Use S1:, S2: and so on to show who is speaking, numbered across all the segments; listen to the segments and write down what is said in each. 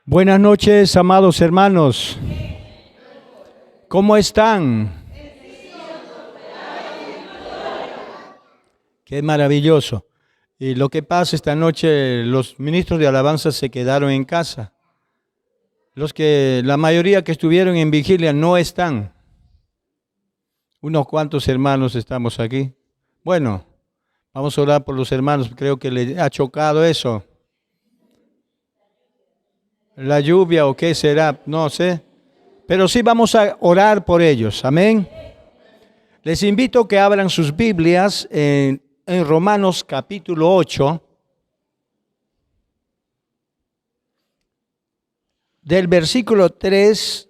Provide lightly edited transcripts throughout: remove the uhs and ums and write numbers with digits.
S1: Buenas noches, amados hermanos. ¿Cómo están? Qué maravilloso. Y lo que pasa esta noche, los ministros de alabanza se quedaron en casa. La mayoría que estuvieron en vigilia no están. Unos cuantos hermanos estamos aquí. Bueno, vamos a orar por los hermanos. Creo que les ha chocado eso. La lluvia o qué será, no sé. Pero sí vamos a orar por ellos. Amén. Les invito a que abran sus Biblias en Romanos capítulo 8. Del versículo 3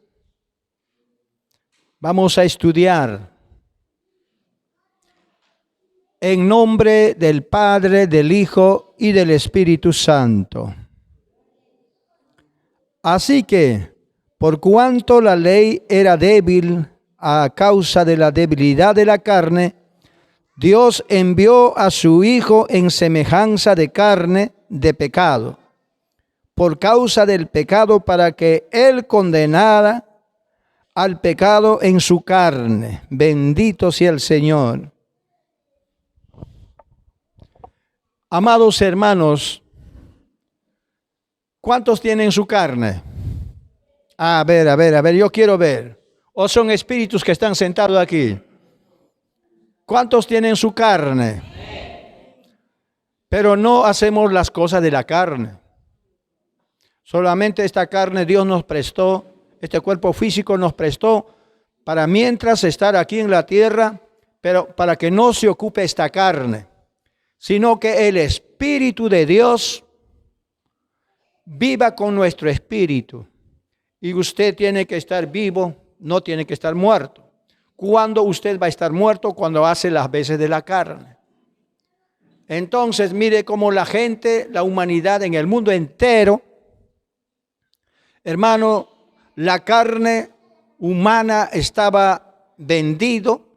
S1: vamos a estudiar. En nombre del Padre, del Hijo y del Espíritu Santo. Así que, por cuanto la ley era débil a causa de la debilidad de la carne, Dios envió a su Hijo en semejanza de carne de pecado, por causa del pecado, para que Él condenara al pecado en su carne. Bendito sea el Señor. Amados hermanos, ¿cuántos tienen su carne? A ver, yo quiero ver. ¿O son espíritus que están sentados aquí? ¿Cuántos tienen su carne? Pero no hacemos las cosas de la carne. Solamente esta carne Dios nos prestó, este cuerpo físico nos prestó para mientras estar aquí en la tierra, pero para que no se ocupe esta carne, sino que el Espíritu de Dios viva con nuestro espíritu. Y usted tiene que estar vivo, no tiene que estar muerto. ¿Cuándo usted va a estar muerto? Cuando hace las veces de la carne. Entonces, mire cómo la gente, la humanidad en el mundo entero, hermano, la carne humana estaba vendido,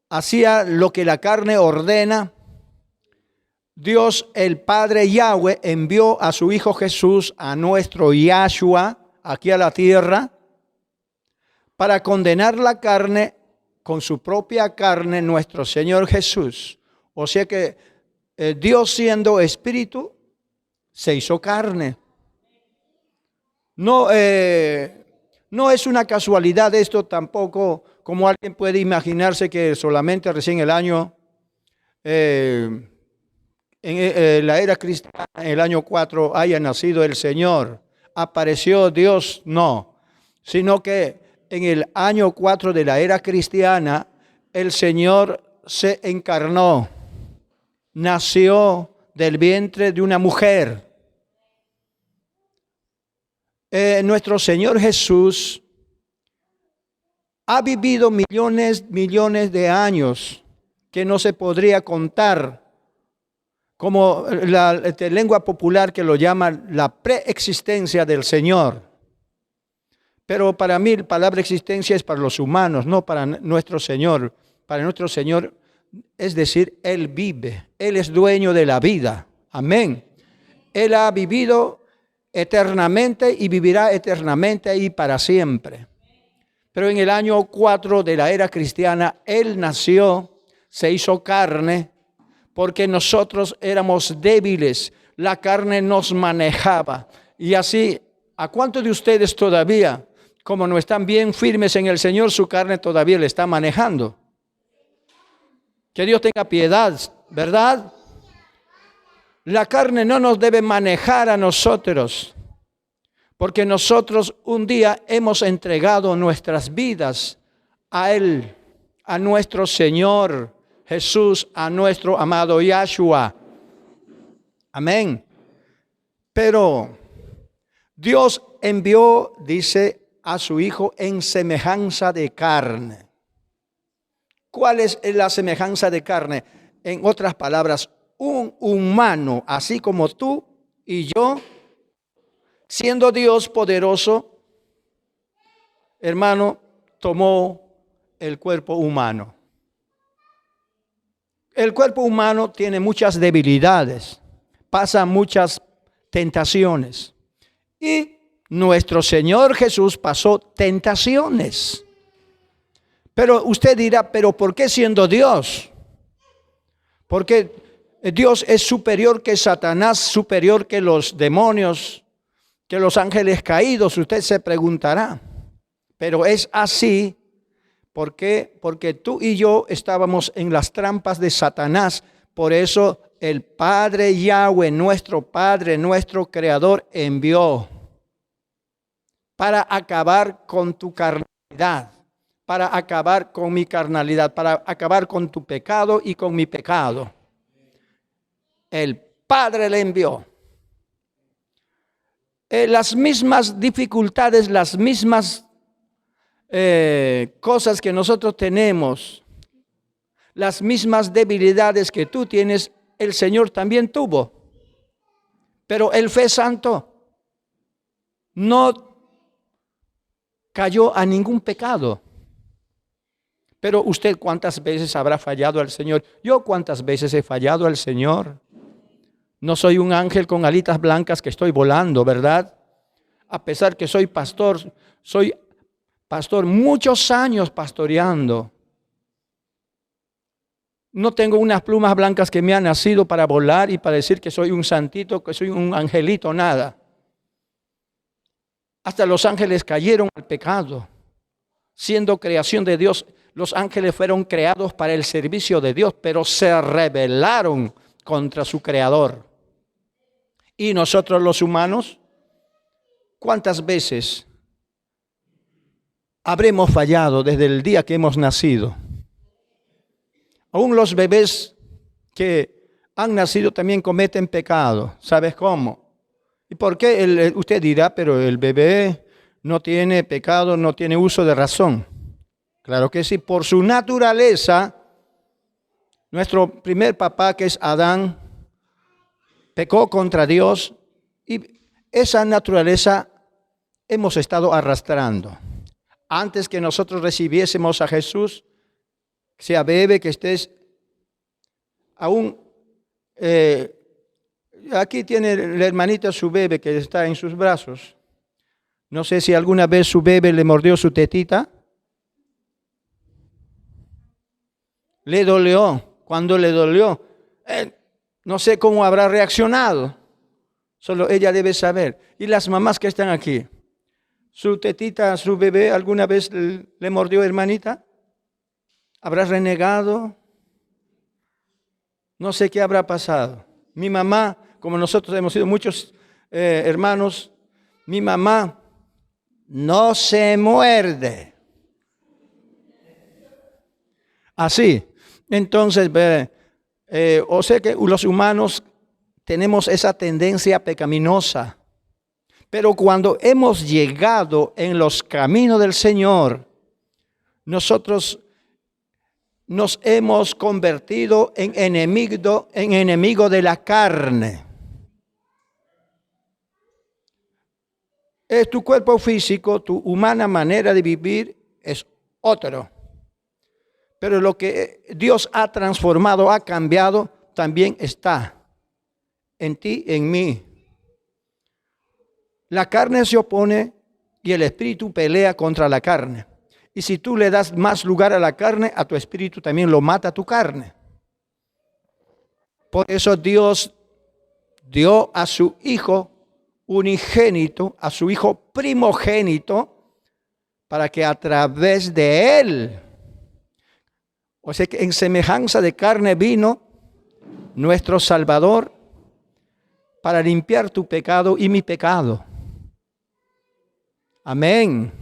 S1: hacía lo que la carne ordena. Dios, el Padre Yahweh, envió a su Hijo Jesús, a nuestro Yahshua, aquí a la tierra, para condenar la carne con su propia carne, nuestro Señor Jesús. O sea que Dios, siendo espíritu, se hizo carne. No es una casualidad esto tampoco, como alguien puede imaginarse que solamente recién el año, en la era cristiana, en el año 4, haya nacido el Señor. Apareció Dios, no, sino que en el año 4 de la era cristiana, el Señor se encarnó, nació del vientre de una mujer. Nuestro Señor Jesús ha vivido millones de años que no se podría contar, como la lengua popular que lo llama la preexistencia del Señor. Pero para mí la palabra existencia es para los humanos, no para nuestro Señor. Para nuestro Señor, es decir, Él vive, Él es dueño de la vida. Amén. Él ha vivido eternamente y vivirá eternamente y para siempre. Pero en el año 4 de la era cristiana, Él nació, se hizo carne, porque nosotros éramos débiles, la carne nos manejaba. Y así, ¿a cuántos de ustedes todavía, como no están bien firmes en el Señor, su carne todavía le está manejando? Que Dios tenga piedad, ¿verdad? La carne no nos debe manejar a nosotros, porque nosotros un día hemos entregado nuestras vidas a Él, a nuestro Señor Jesús, a nuestro amado Yahshua. Amén. Pero Dios envió, dice, a su Hijo en semejanza de carne. ¿Cuál es la semejanza de carne? En otras palabras, un humano, así como tú y yo, siendo Dios poderoso, hermano, tomó el cuerpo humano. El cuerpo humano tiene muchas debilidades, pasa muchas tentaciones. Y nuestro Señor Jesús pasó tentaciones. Pero usted dirá, ¿pero por qué siendo Dios? Porque Dios es superior que Satanás, superior que los demonios, que los ángeles caídos. Usted se preguntará. Pero es así. ¿Por qué? Porque tú y yo estábamos en las trampas de Satanás. Por eso el Padre Yahweh, nuestro Padre, nuestro Creador, envió para acabar con tu carnalidad, para acabar con mi carnalidad, para acabar con tu pecado y con mi pecado. El Padre le envió. Las mismas dificultades, las mismas cosas que nosotros tenemos, las mismas debilidades que tú tienes, el Señor también tuvo. Pero Él fue santo. No cayó a ningún pecado. Pero usted, ¿cuántas veces habrá fallado al Señor? Yo, ¿cuántas veces he fallado al Señor? No soy un ángel con alitas blancas que estoy volando, ¿verdad? A pesar que soy pastor muchos años pastoreando. No tengo unas plumas blancas que me han nacido para volar y para decir que soy un santito, que soy un angelito, nada. Hasta los ángeles cayeron al pecado. Siendo creación de Dios, los ángeles fueron creados para el servicio de Dios, pero se rebelaron contra su creador. Y nosotros los humanos, ¿cuántas veces habremos fallado desde el día que hemos nacido? Aún los bebés que han nacido también cometen pecado. ¿Sabes cómo? ¿Y por qué? Usted dirá, pero el bebé no tiene pecado, no tiene uso de razón. Claro que sí, por su naturaleza, nuestro primer papá, que es Adán, pecó contra Dios y esa naturaleza hemos estado arrastrando. Antes que nosotros recibiésemos a Jesús, sea bebé, que estés aún, aquí tiene la hermanita su bebé que está en sus brazos. No sé si alguna vez su bebé le mordió su tetita. Le dolió. Cuando le dolió, no sé cómo habrá reaccionado. Solo ella debe saber. Y las mamás que están aquí, ¿su tetita, su bebé alguna vez le mordió, hermanita? ¿Habrá renegado? No sé qué habrá pasado. Mi mamá, como nosotros hemos sido muchos hermanos, mi mamá no se muerde. Así. Entonces, o sea que los humanos tenemos esa tendencia pecaminosa. Pero cuando hemos llegado en los caminos del Señor, nosotros nos hemos convertido en enemigo de la carne. Es tu cuerpo físico, tu humana manera de vivir es otro. Pero lo que Dios ha transformado, ha cambiado, también está en ti, en mí. La carne se opone y el espíritu pelea contra la carne. Y si tú le das más lugar a la carne, a tu espíritu también lo mata tu carne. Por eso Dios dio a su Hijo unigénito, a su Hijo primogénito, para que a través de Él, o sea que en semejanza de carne vino nuestro Salvador para limpiar tu pecado y mi pecado. Amén.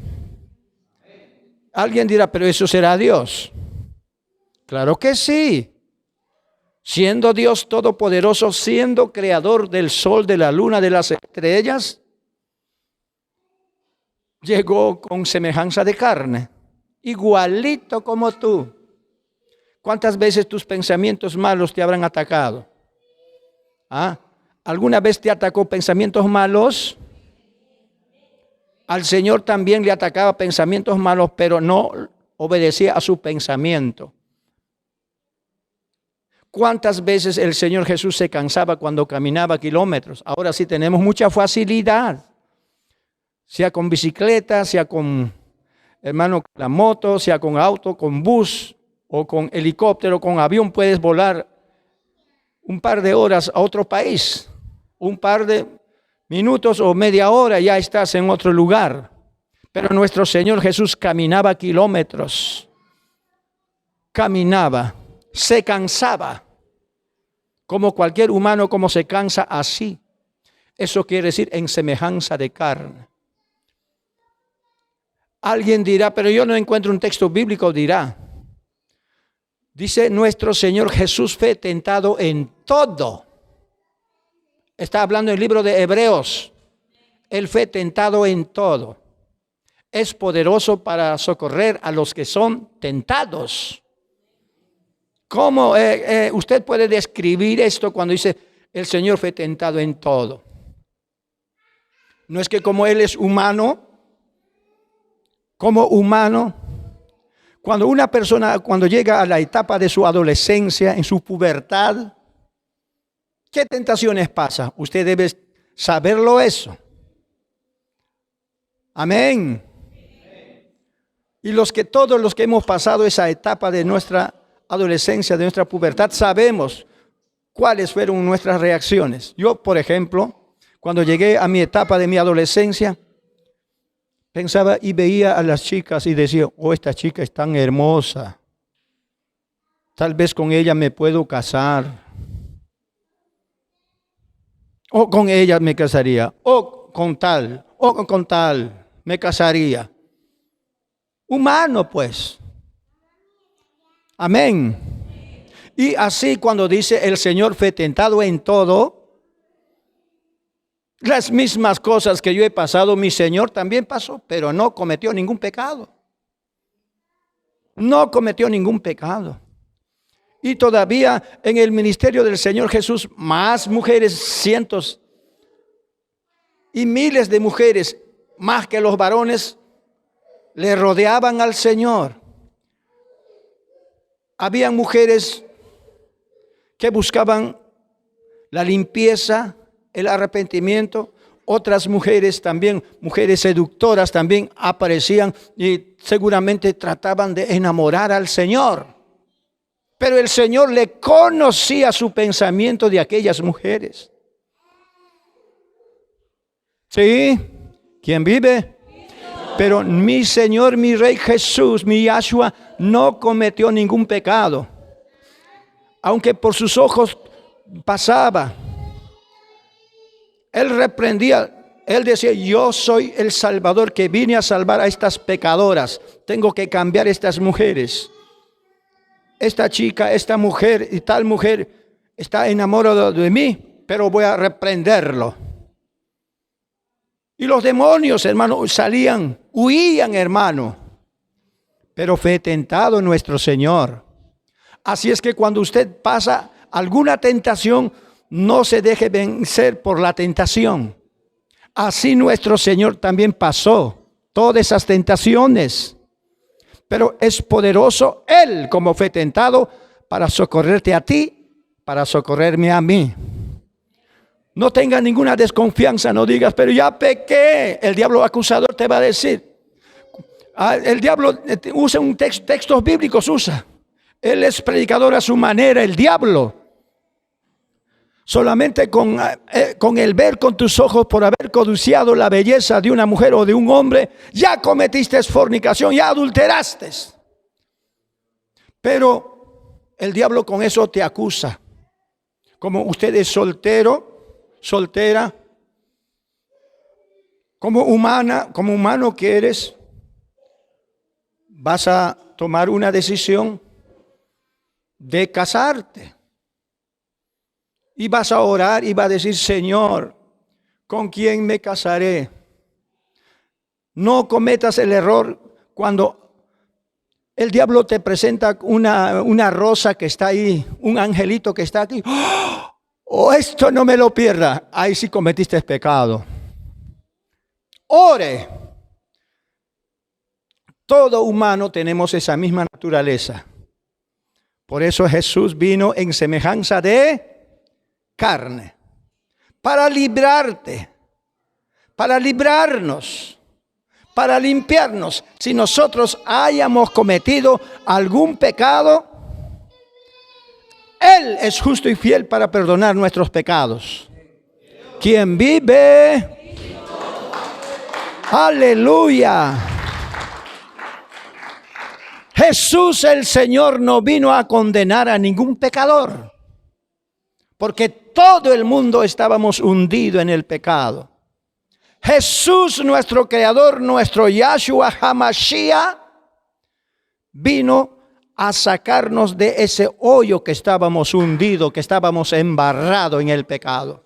S1: Alguien dirá, pero eso será Dios. Claro que sí. Siendo Dios todopoderoso, siendo creador del sol, de la luna, de las estrellas, llegó con semejanza de carne, igualito como tú. ¿Cuántas veces tus pensamientos malos te habrán atacado? ¿Alguna vez te atacó pensamientos malos? Al Señor también le atacaba pensamientos malos, pero no obedecía a su pensamiento. ¿Cuántas veces el Señor Jesús se cansaba cuando caminaba kilómetros? Ahora sí tenemos mucha facilidad. sea con bicicleta, sea con, hermano, la moto, sea con auto, con bus o con helicóptero, con avión, puedes volar un par de horas a otro país, un par de minutos o media hora, ya estás en otro lugar. Pero nuestro Señor Jesús caminaba kilómetros, caminaba, se cansaba, como cualquier humano, como se cansa así. Eso quiere decir en semejanza de carne. Alguien dirá, pero yo no encuentro un texto bíblico, dirá. Dice, nuestro Señor Jesús fue tentado en todo. Está hablando el libro de Hebreos. Él fue tentado en todo. Es poderoso para socorrer a los que son tentados. ¿Cómo usted puede describir esto cuando dice el Señor fue tentado en todo? No es que como Él es humano, cuando una persona, cuando llega a la etapa de su adolescencia, en su pubertad, ¿qué tentaciones pasa? Usted debe saberlo eso. Amén. Y todos los que hemos pasado esa etapa de nuestra adolescencia, de nuestra pubertad, sabemos cuáles fueron nuestras reacciones. Yo, por ejemplo, cuando llegué a mi etapa de mi adolescencia, pensaba y veía a las chicas y decía, oh, esta chica es tan hermosa. Tal vez con ella me puedo casar. O con ella me casaría. O con tal me casaría. Humano, pues. Amén. Y así cuando dice el Señor fue tentado en todo, las mismas cosas que yo he pasado, mi Señor también pasó, pero no cometió ningún pecado. No cometió ningún pecado. Y todavía en el ministerio del Señor Jesús, más mujeres, cientos y miles de mujeres, más que los varones, le rodeaban al Señor. Habían mujeres que buscaban la limpieza, el arrepentimiento. Otras mujeres también, mujeres seductoras también aparecían y seguramente trataban de enamorar al Señor. Pero el Señor le conocía su pensamiento de aquellas mujeres. ¿Sí? ¿Quién vive? Pero mi Señor, mi Rey Jesús, mi Yahshua, no cometió ningún pecado. Aunque por sus ojos pasaba, Él reprendía, Él decía, yo soy el Salvador que vine a salvar a estas pecadoras. Tengo que cambiar estas mujeres. Esta chica, esta mujer y tal mujer está enamorada de mí, pero voy a reprenderlo. Y los demonios, hermano, salían, huían, hermano. Pero fue tentado nuestro Señor. Así es que cuando usted pasa alguna tentación, no se deje vencer por la tentación. Así nuestro Señor también pasó todas esas tentaciones. Pero es poderoso Él, como fue tentado, para socorrerte a ti, para socorrerme a mí. No tengas ninguna desconfianza, no digas, pero ya pequé. El diablo acusador te va a decir. El diablo usa textos bíblicos, usa. Él es predicador a su manera, el diablo. Solamente con el ver con tus ojos por haber codiciado la belleza de una mujer o de un hombre, ya cometiste fornicación, ya adulteraste. Pero el diablo con eso te acusa. Como usted es soltero, soltera, como humano que eres, vas a tomar una decisión de casarte. Y vas a orar y vas a decir, Señor, ¿con quién me casaré? No cometas el error cuando el diablo te presenta una rosa que está ahí, un angelito que está aquí. ¡Oh, esto no me lo pierda! Ahí sí cometiste pecado. Ore. Todo humano tenemos esa misma naturaleza. Por eso Jesús vino en semejanza de carne, para librarte, para librarnos. para limpiarnos. Si nosotros hayamos cometido algún pecado, Él es justo y fiel para perdonar nuestros pecados. Quien vive, aleluya. Jesús el Señor no vino a condenar a ningún pecador, porque todo el mundo estábamos hundidos en el pecado. Jesús, nuestro Creador, nuestro Yahshua HaMashiach, vino a sacarnos de ese hoyo que estábamos hundidos, que estábamos embarrados en el pecado.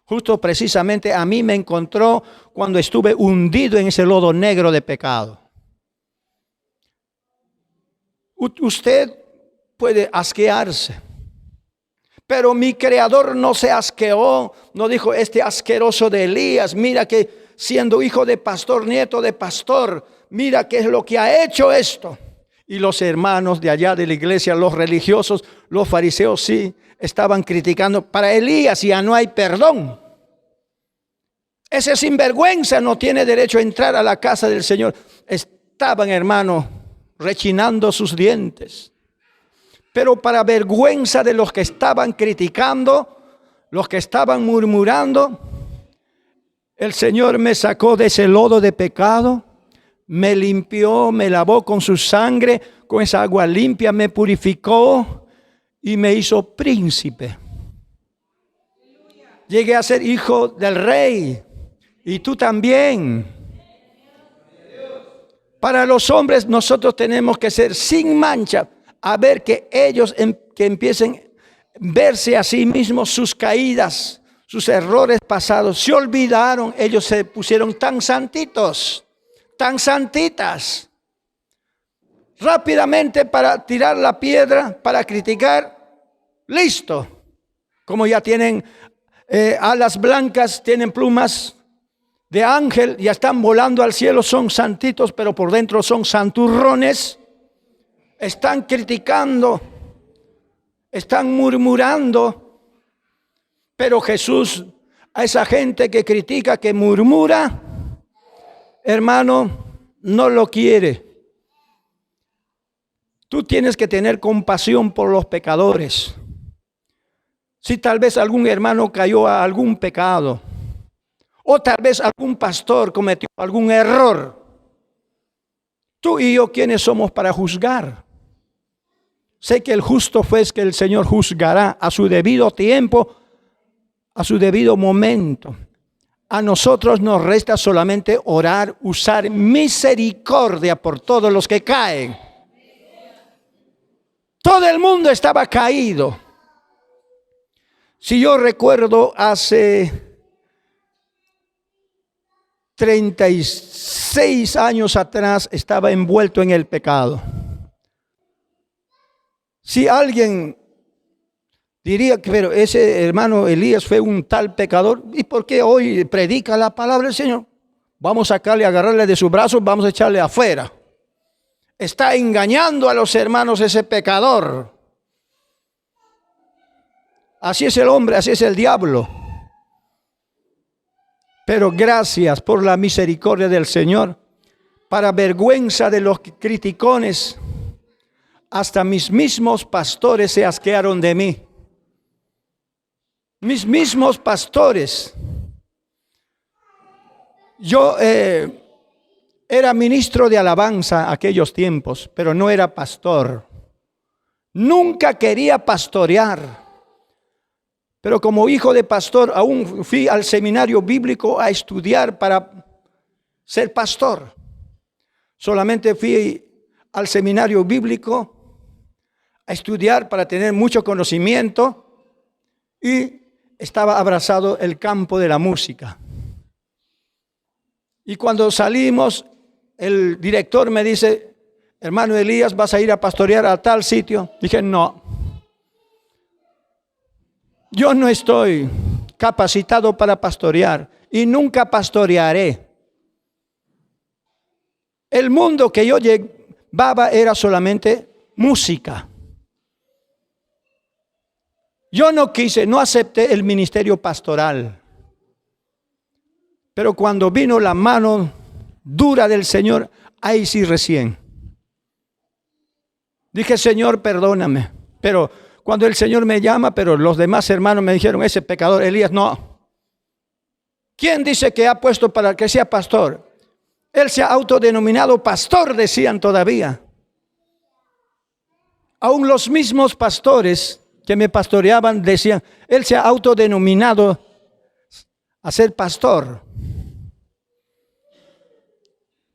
S1: Justo precisamente a mí me encontró cuando estuve hundido en ese lodo negro de pecado. Usted puede asquearse, pero mi Creador no se asqueó, no dijo este asqueroso de Elías, mira que siendo hijo de pastor, nieto de pastor, mira qué es lo que ha hecho esto. Y los hermanos de allá de la iglesia, los religiosos, los fariseos sí estaban criticando, para Elías ya no hay perdón. Ese sinvergüenza no tiene derecho a entrar a la casa del Señor. Estaban, hermanos, rechinando sus dientes. Pero para vergüenza de los que estaban criticando, los que estaban murmurando, el Señor me sacó de ese lodo de pecado, me limpió, me lavó con su sangre, con esa agua limpia me purificó y me hizo príncipe. Llegué a ser hijo del rey y tú también. Para los hombres nosotros tenemos que ser sin mancha, a ver que ellos que empiecen a verse a sí mismos sus caídas, sus errores pasados. Se olvidaron, ellos se pusieron tan santitos, tan santitas. Rápidamente para tirar la piedra, para criticar, listo. Como ya tienen alas blancas, tienen plumas de ángel, ya están volando al cielo, son santitos, pero por dentro son santurrones. Están criticando, están murmurando. Pero Jesús, a esa gente que critica, que murmura, hermano, no lo quiere. Tú tienes que tener compasión por los pecadores. Si tal vez algún hermano cayó a algún pecado, o tal vez algún pastor cometió algún error, tú y yo, ¿quiénes somos para juzgar? Sé que el justo fue que el Señor juzgará a su debido tiempo, a su debido momento. A nosotros nos resta solamente orar, usar misericordia por todos los que caen. Todo el mundo estaba caído. Si yo recuerdo hace 36 años atrás estaba envuelto en el pecado. Si alguien diría que pero ese hermano Elías fue un tal pecador, ¿y por qué hoy predica la palabra del Señor? Vamos a sacarle, agarrarle de sus brazos, vamos a echarle afuera. Está engañando a los hermanos ese pecador. Así es el hombre, así es el diablo. Pero gracias por la misericordia del Señor, para vergüenza de los criticones, hasta mis mismos pastores se asquearon de mí. Mis mismos pastores. Yo era ministro de alabanza aquellos tiempos, pero no era pastor. Nunca quería pastorear. Pero como hijo de pastor, aún fui al seminario bíblico a estudiar para ser pastor. Solamente fui al seminario bíblico a estudiar para tener mucho conocimiento y estaba abrazado el campo de la música. Y cuando salimos, el director me dice, hermano Elías, ¿vas a ir a pastorear a tal sitio? Dije, no. Yo no estoy capacitado para pastorear y nunca pastorearé. El mundo que yo llevaba era solamente música. Yo no acepté el ministerio pastoral. Pero cuando vino la mano dura del Señor, ahí sí recién. Dije, Señor, perdóname. Pero cuando el Señor me llama, pero los demás hermanos me dijeron, ese pecador Elías, no. ¿Quién dice que ha puesto para que sea pastor? Él se ha autodenominado pastor, decían todavía. Aún los mismos pastores que me pastoreaban decían, él se ha autodenominado a ser pastor.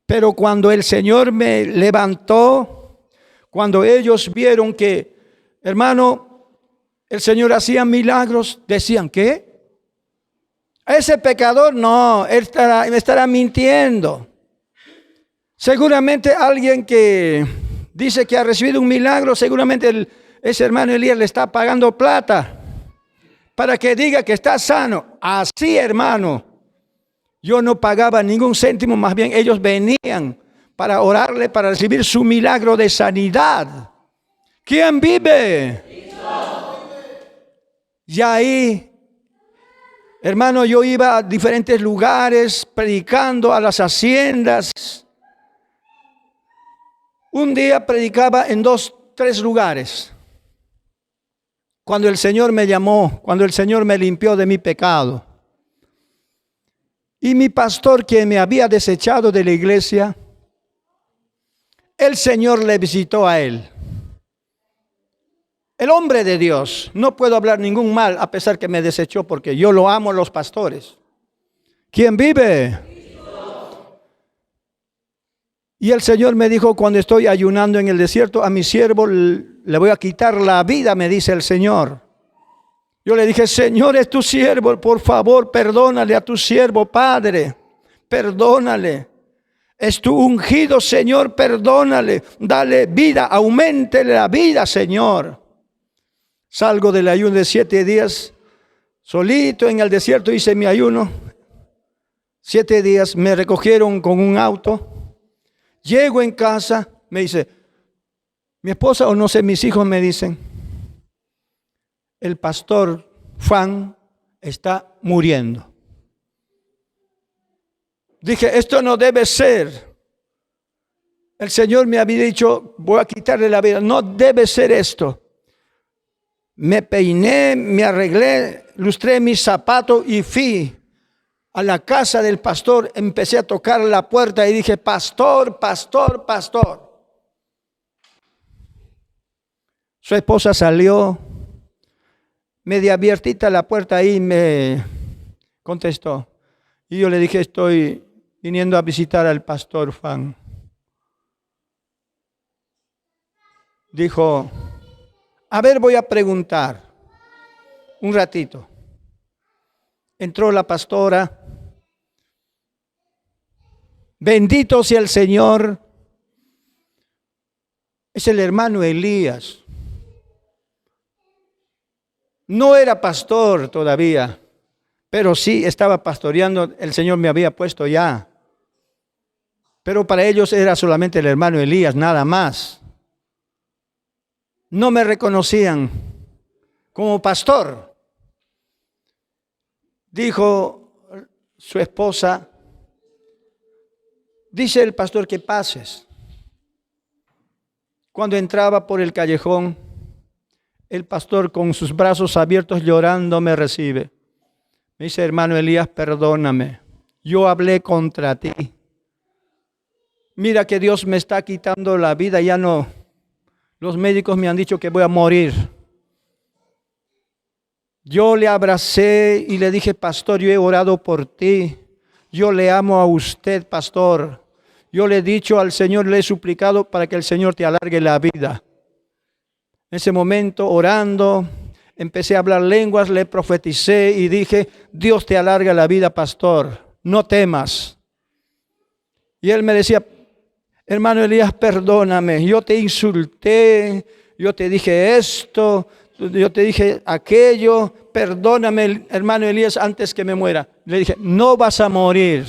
S1: Pero cuando el Señor me levantó, cuando ellos vieron que, hermano, el Señor hacía milagros, decían, ¿qué? Ese pecador no, él estará mintiendo. Seguramente alguien que dice que ha recibido un milagro, seguramente ese hermano Elías le está pagando plata para que diga que está sano. Así, hermano, yo no pagaba ningún céntimo, más bien ellos venían para orarle, para recibir su milagro de sanidad. ¿Quién vive? Y ahí, hermano, yo iba a diferentes lugares predicando, a las haciendas. Un día predicaba en 2, 3 lugares. Cuando el Señor me llamó, cuando el Señor me limpió de mi pecado. Y mi pastor, que me había desechado de la iglesia, el Señor le visitó a él. El hombre de Dios, no puedo hablar ningún mal a pesar que me desechó, porque yo lo amo a los pastores. ¿Quién vive? Y el Señor me dijo, cuando estoy ayunando en el desierto, a mi siervo le voy a quitar la vida, me dice el Señor. Yo le dije, Señor, es tu siervo, por favor, perdónale a tu siervo, Padre, perdónale. Es tu ungido, Señor, perdónale, dale vida, auméntele la vida, Señor. Salgo del ayuno de 7 días, solito en el desierto hice mi ayuno. 7 días me recogieron con un auto. Llego en casa, me dice, mi esposa o no sé, mis hijos me dicen, el pastor Juan está muriendo. Dije, esto no debe ser. El Señor me había dicho, voy a quitarle la vida. No debe ser esto. Me peiné, me arreglé, lustré mis zapatos y fui a la casa del pastor. Empecé a tocar la puerta y dije, pastor, pastor, pastor. Su esposa salió, media abiertita la puerta ahí, me contestó. Y yo le dije, estoy viniendo a visitar al pastor Juan. Dijo, a ver, voy a preguntar un ratito. Entró la pastora. Bendito sea el Señor. Es el hermano Elías. No era pastor todavía, pero sí estaba pastoreando. El Señor me había puesto ya. Pero para ellos era solamente el hermano Elías, nada más. No me reconocían como pastor. Dijo su esposa, dice el pastor que pases. Cuando entraba por el callejón, el pastor con sus brazos abiertos llorando me recibe. Me dice, hermano Elías, perdóname. Yo hablé contra ti. Mira que Dios me está quitando la vida, ya no. Los médicos me han dicho que voy a morir. Yo le abracé y le dije, pastor, yo he orado por ti. Yo le amo a usted, pastor. Yo le he dicho al Señor, le he suplicado para que el Señor te alargue la vida. En ese momento, orando, empecé a hablar lenguas, le profeticé y dije, Dios te alarga la vida, pastor. No temas. Y él me decía, hermano Elías, perdóname, yo te insulté, yo te dije esto, yo te dije aquello, perdóname, hermano Elías, antes que me muera. Le dije, no vas a morir,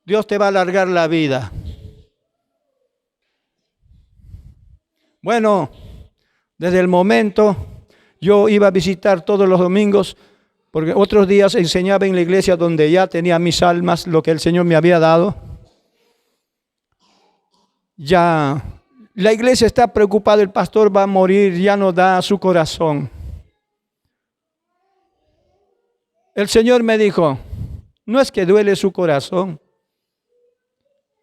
S1: Dios te va a alargar la vida. Bueno, desde el momento yo iba a visitar todos los domingos, porque otros días enseñaba en la iglesia donde ya tenía mis almas, lo que el Señor me había dado. ya la iglesia está preocupada, el pastor va a morir, ya no da su corazón. El Señor me dijo, no es que duele su corazón.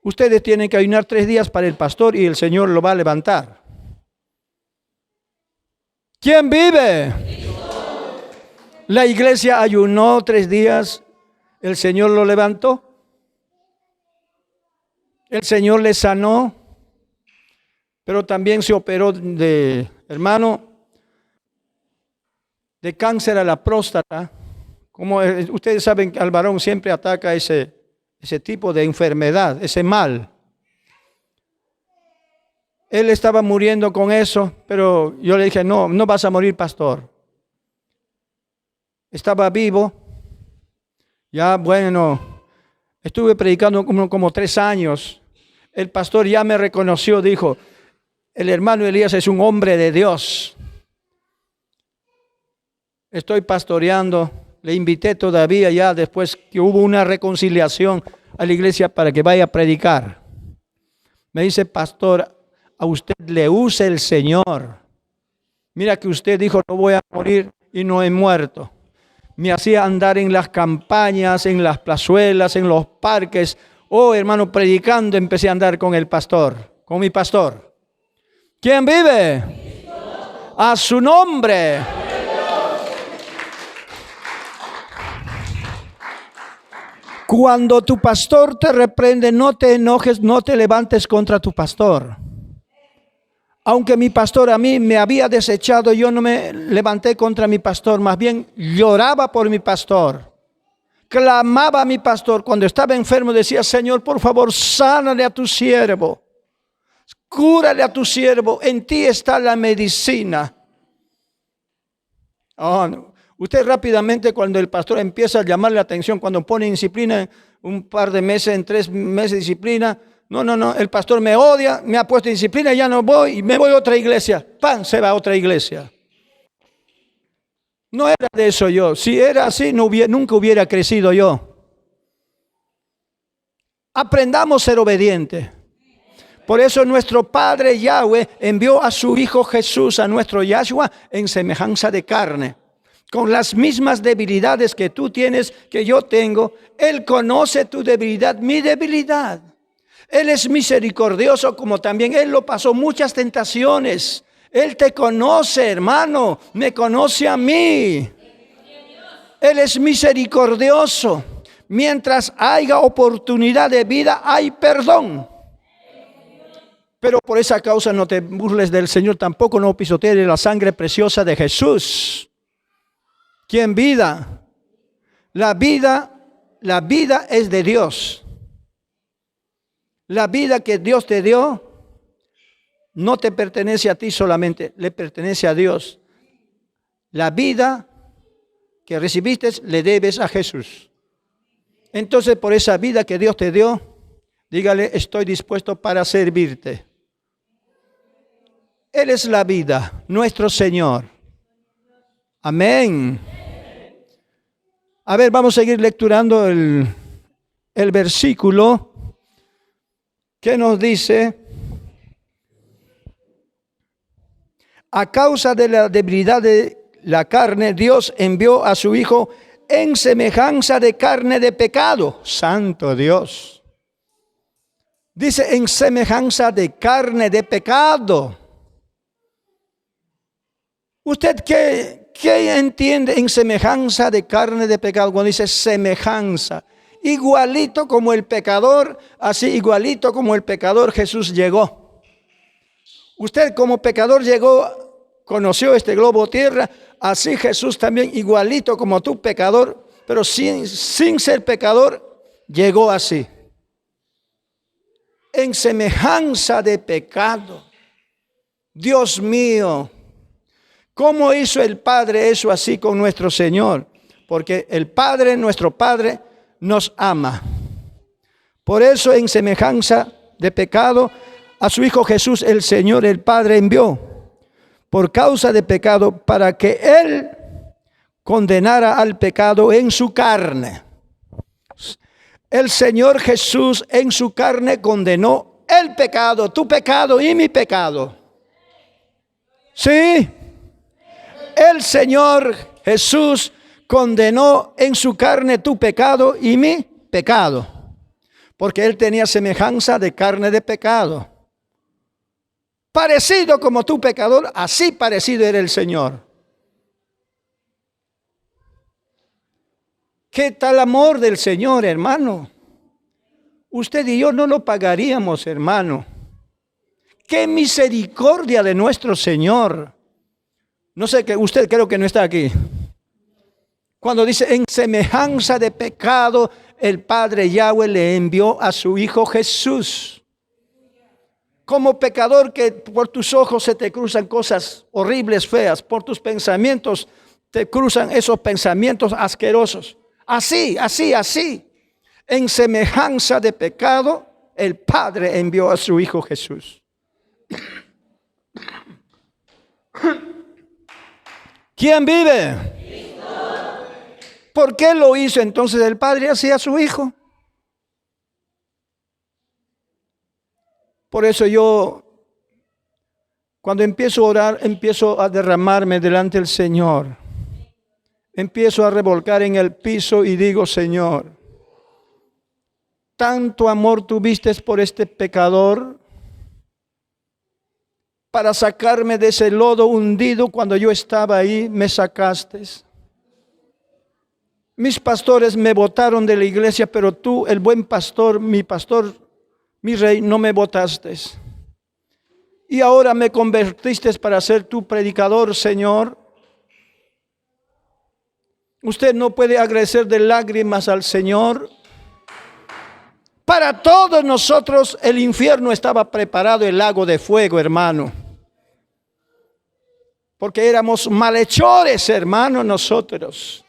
S1: Ustedes tienen que ayunar 3 días para el pastor y el Señor lo va a levantar. ¿Quién vive? La iglesia ayunó 3 días, el Señor lo levantó. El Señor le sanó, pero también se operó de cáncer a la próstata. Como ustedes saben, al varón siempre ataca ese tipo de enfermedad, ese mal. Él estaba muriendo con eso, pero yo le dije, no vas a morir, pastor. Estaba vivo. Ya, bueno, estuve predicando como 3 años. El pastor ya me reconoció, dijo, el hermano Elías es un hombre de Dios. Estoy pastoreando, le invité todavía ya después que hubo una reconciliación a la iglesia para que vaya a predicar. Me dice, pastor, a usted le usa el Señor. Mira que usted dijo, no voy a morir y no he muerto. Me hacía andar en las campañas, en las plazuelas, en los parques. Oh, hermano, predicando empecé a andar con el pastor, con mi pastor. ¿Quién vive? A su nombre. Cuando tu pastor te reprende, no te enojes, no te levantes contra tu pastor. Aunque mi pastor a mí me había desechado, yo no me levanté contra mi pastor, más bien lloraba por mi pastor. Clamaba a mi pastor. Cuando estaba enfermo decía, Señor, por favor, sánale a tu siervo. Cúrale a tu siervo, en ti está la medicina. Oh, no. Usted rápidamente cuando el pastor empieza a llamarle la atención, cuando pone disciplina, un par de meses, en 3 meses de disciplina, no, el pastor me odia, me ha puesto en disciplina, ya no voy y me voy a otra iglesia. ¡Pam! Se va a otra iglesia. No era de eso yo. Si era así, nunca hubiera crecido yo. Aprendamos a ser obedientes. Por eso nuestro Padre Yahweh envió a su Hijo Jesús, a nuestro Yahshua, en semejanza de carne. Con las mismas debilidades que tú tienes, que yo tengo. Él conoce tu debilidad, mi debilidad. Él es misericordioso, como también Él lo pasó muchas tentaciones. Él te conoce, hermano, me conoce a mí. Él es misericordioso. Mientras haya oportunidad de vida, hay perdón. Pero por esa causa no te burles del Señor, tampoco no pisotees la sangre preciosa de Jesús. ¿Quién vida? La vida es de Dios. La vida que Dios te dio no te pertenece a ti solamente, le pertenece a Dios. La vida que recibiste le debes a Jesús. Entonces, por esa vida que Dios te dio, dígale, estoy dispuesto para servirte. Él es la vida, nuestro Señor. Amén. A ver, vamos a seguir lecturando el versículo que nos dice, a causa de la debilidad de la carne, Dios envió a su Hijo en semejanza de carne de pecado. Santo Dios. Dice en semejanza de carne de pecado. ¿Usted qué entiende en semejanza de carne de pecado? Cuando dice semejanza, igualito como el pecador, así igualito como el pecador Jesús llegó. Usted como pecador llegó, conoció este globo tierra, así Jesús también igualito como tú pecador, pero sin ser pecador, llegó así. En semejanza de pecado. Dios mío. ¿Cómo hizo el Padre eso así con nuestro Señor? Porque el Padre, nuestro Padre, nos ama. Por eso en semejanza de pecado, a su Hijo Jesús el Señor, el Padre envió, por causa de pecado, para que Él condenara al pecado en su carne. El Señor Jesús en su carne condenó el pecado, tu pecado y mi pecado. Sí, el Señor Jesús condenó en su carne tu pecado y mi pecado, porque Él tenía semejanza de carne de pecado. Parecido como tu pecador, así parecido era el Señor. ¿Qué tal amor del Señor, hermano? Usted y yo no lo pagaríamos, hermano. ¡Qué misericordia de nuestro Señor! No sé, que usted creo que no está aquí. Cuando dice, en semejanza de pecado, el Padre Yahweh le envió a su Hijo Jesús. Como pecador que por tus ojos se te cruzan cosas horribles, feas, por tus pensamientos te cruzan esos pensamientos asquerosos. Así. En semejanza de pecado, el Padre envió a su Hijo Jesús. ¿Quién vive? Cristo. ¿Por qué lo hizo entonces el Padre hacia su Hijo? Por eso yo, cuando empiezo a orar, empiezo a derramarme delante del Señor. Empiezo a revolcar en el piso y digo, Señor, tanto amor tuviste por este pecador para sacarme de ese lodo hundido cuando yo estaba ahí, me sacaste. Mis pastores me botaron de la iglesia, pero tú, el buen pastor, mi rey, no me botaste. Y ahora me convertiste para ser tu predicador, Señor. Usted no puede agradecer de lágrimas al Señor. Para todos nosotros el infierno estaba preparado, el lago de fuego, hermano. Porque éramos malhechores, hermano, nosotros.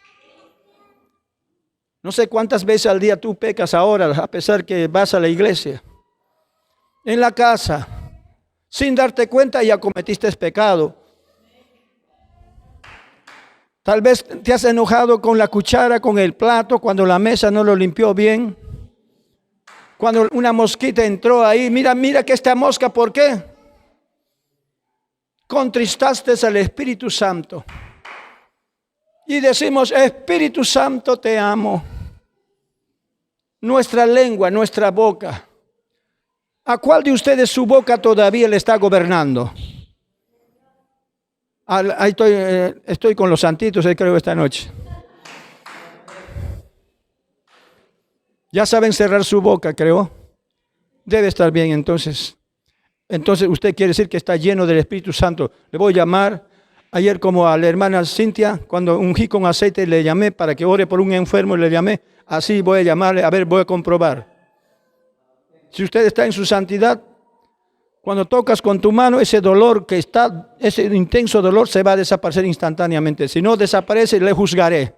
S1: No sé cuántas veces al día tú pecas ahora, a pesar que vas a la iglesia. En la casa, sin darte cuenta, ya cometiste pecado. Tal vez te has enojado con la cuchara, con el plato, cuando la mesa no lo limpió bien. Cuando una mosquita entró ahí, mira que esta mosca, ¿por qué? Contristaste al Espíritu Santo. Y decimos, Espíritu Santo, te amo. Nuestra lengua, nuestra boca. ¿A cuál de ustedes su boca todavía le está gobernando? Ahí estoy con los santitos, creo, esta noche. Ya saben cerrar su boca, creo. Debe estar bien, entonces. Entonces usted quiere decir que está lleno del Espíritu Santo. Le voy a llamar. Ayer, como a la hermana Cintia, cuando ungí con aceite, le llamé para que ore por un enfermo, le llamé. Así voy a llamarle, a ver, voy a comprobar. Si usted está en su santidad, cuando tocas con tu mano, ese dolor que está, ese intenso dolor se va a desaparecer instantáneamente. Si no desaparece, le juzgaré.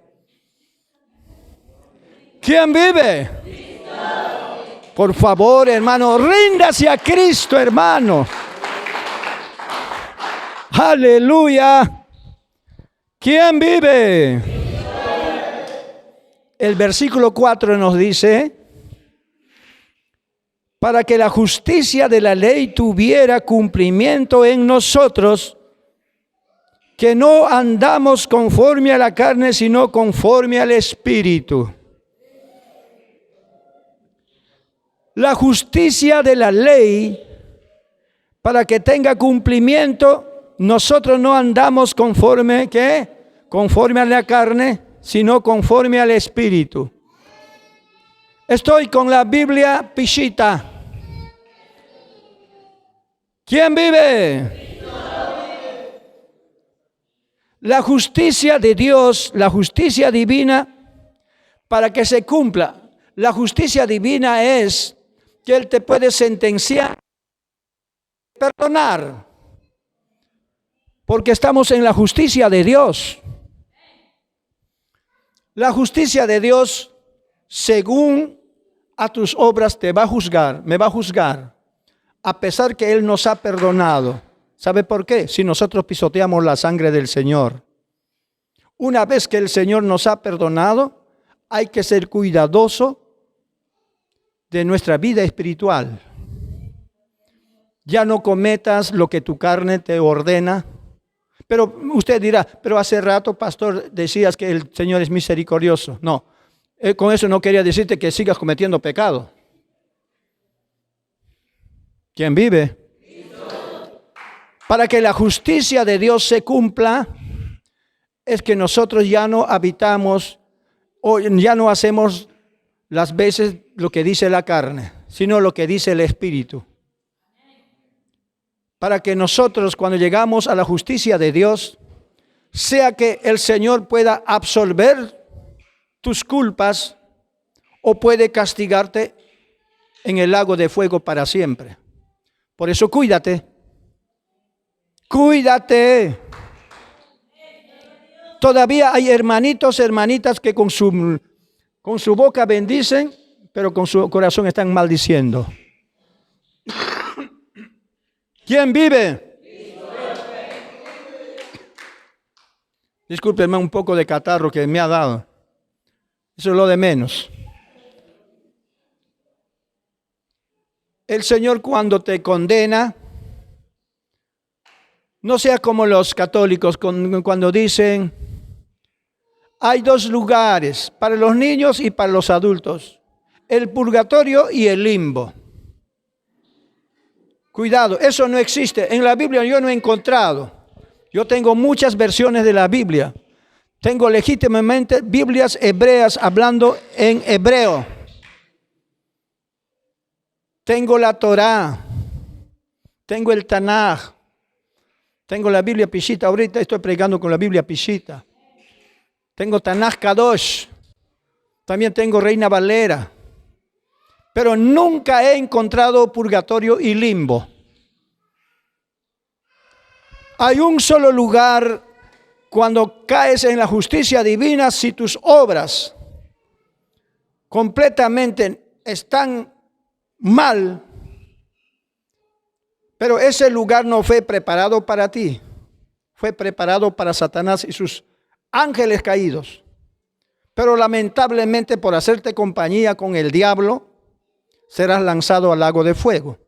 S1: ¿Quién vive? Cristo. Por favor, hermano, ríndase a Cristo, hermano. Aleluya. ¿Quién vive? Cristo. El versículo 4 nos dice, para que la justicia de la ley tuviera cumplimiento en nosotros, que no andamos conforme a la carne, sino conforme al Espíritu. La justicia de la ley, para que tenga cumplimiento, nosotros no andamos conforme, ¿qué? Conforme a la carne, sino conforme al Espíritu. Estoy con la Biblia Pishita. ¿Quién vive? La justicia de Dios, la justicia divina, para que se cumpla. La justicia divina es que Él te puede sentenciar, perdonar, porque estamos en la justicia de Dios. La justicia de Dios, según a tus obras, te va a juzgar, me va a juzgar. A pesar que Él nos ha perdonado. ¿Sabe por qué? Si nosotros pisoteamos la sangre del Señor. Una vez que el Señor nos ha perdonado, hay que ser cuidadoso de nuestra vida espiritual. Ya no cometas lo que tu carne te ordena. Pero usted dirá, pero hace rato, pastor, decías que el Señor es misericordioso. No, con eso no quería decirte que sigas cometiendo pecado. ¿Quién vive? Para que la justicia de Dios se cumpla, es que nosotros ya no habitamos o ya no hacemos las veces lo que dice la carne, sino lo que dice el Espíritu. Para que nosotros, cuando llegamos a la justicia de Dios, sea que el Señor pueda absolver tus culpas o puede castigarte en el lago de fuego para siempre. Por eso cuídate. Cuídate. Todavía hay hermanitos, hermanitas que con su boca bendicen, pero con su corazón están maldiciendo. ¿Quién vive? Discúlpenme un poco de catarro que me ha dado. Eso es lo de menos. El Señor cuando te condena, no sea como los católicos cuando dicen, hay dos lugares para los niños y para los adultos, el purgatorio y el limbo. Cuidado, eso no existe. En la Biblia yo no he encontrado. Yo tengo muchas versiones de la Biblia. Tengo legítimamente Biblias hebreas hablando en hebreo. Tengo la Torá. Tengo el Tanaj. Tengo la Biblia Pishita. Ahorita estoy predicando con la Biblia Pishita. Tengo Tanaj Kadosh. También tengo Reina Valera. Pero nunca he encontrado purgatorio y limbo. Hay un solo lugar cuando caes en la justicia divina si tus obras completamente están mal, pero ese lugar no fue preparado para ti, fue preparado para Satanás y sus ángeles caídos. Pero lamentablemente por hacerte compañía con el diablo, serás lanzado al lago de fuego.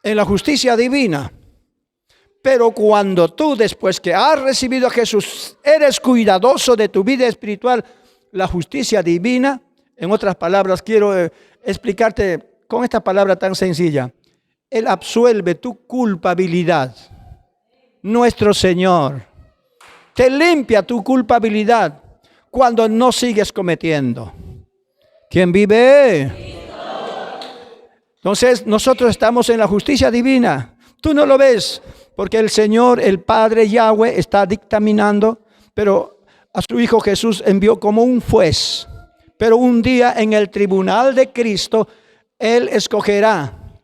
S1: En la justicia divina. Pero cuando tú, después que has recibido a Jesús, eres cuidadoso de tu vida espiritual, la justicia divina, en otras palabras, quiero explicarte con esta palabra tan sencilla. Él absuelve tu culpabilidad. Nuestro Señor te limpia tu culpabilidad cuando no sigues cometiendo. ¿Quién vive? Entonces, nosotros estamos en la justicia divina. Tú no lo ves, porque el Señor, el Padre Yahweh, está dictaminando, pero a su Hijo Jesús envió como un juez. Pero un día en el tribunal de Cristo, Él escogerá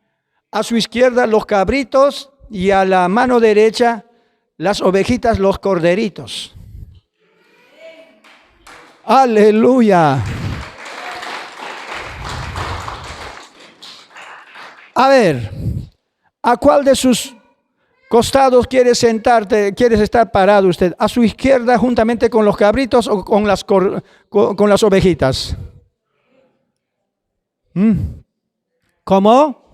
S1: a su izquierda los cabritos y a la mano derecha las ovejitas, los corderitos. Aleluya. A ver, ¿a cuál de sus costados quieres sentarte, quieres estar parado usted? ¿A su izquierda juntamente con los cabritos o con las ovejitas? ¿Cómo?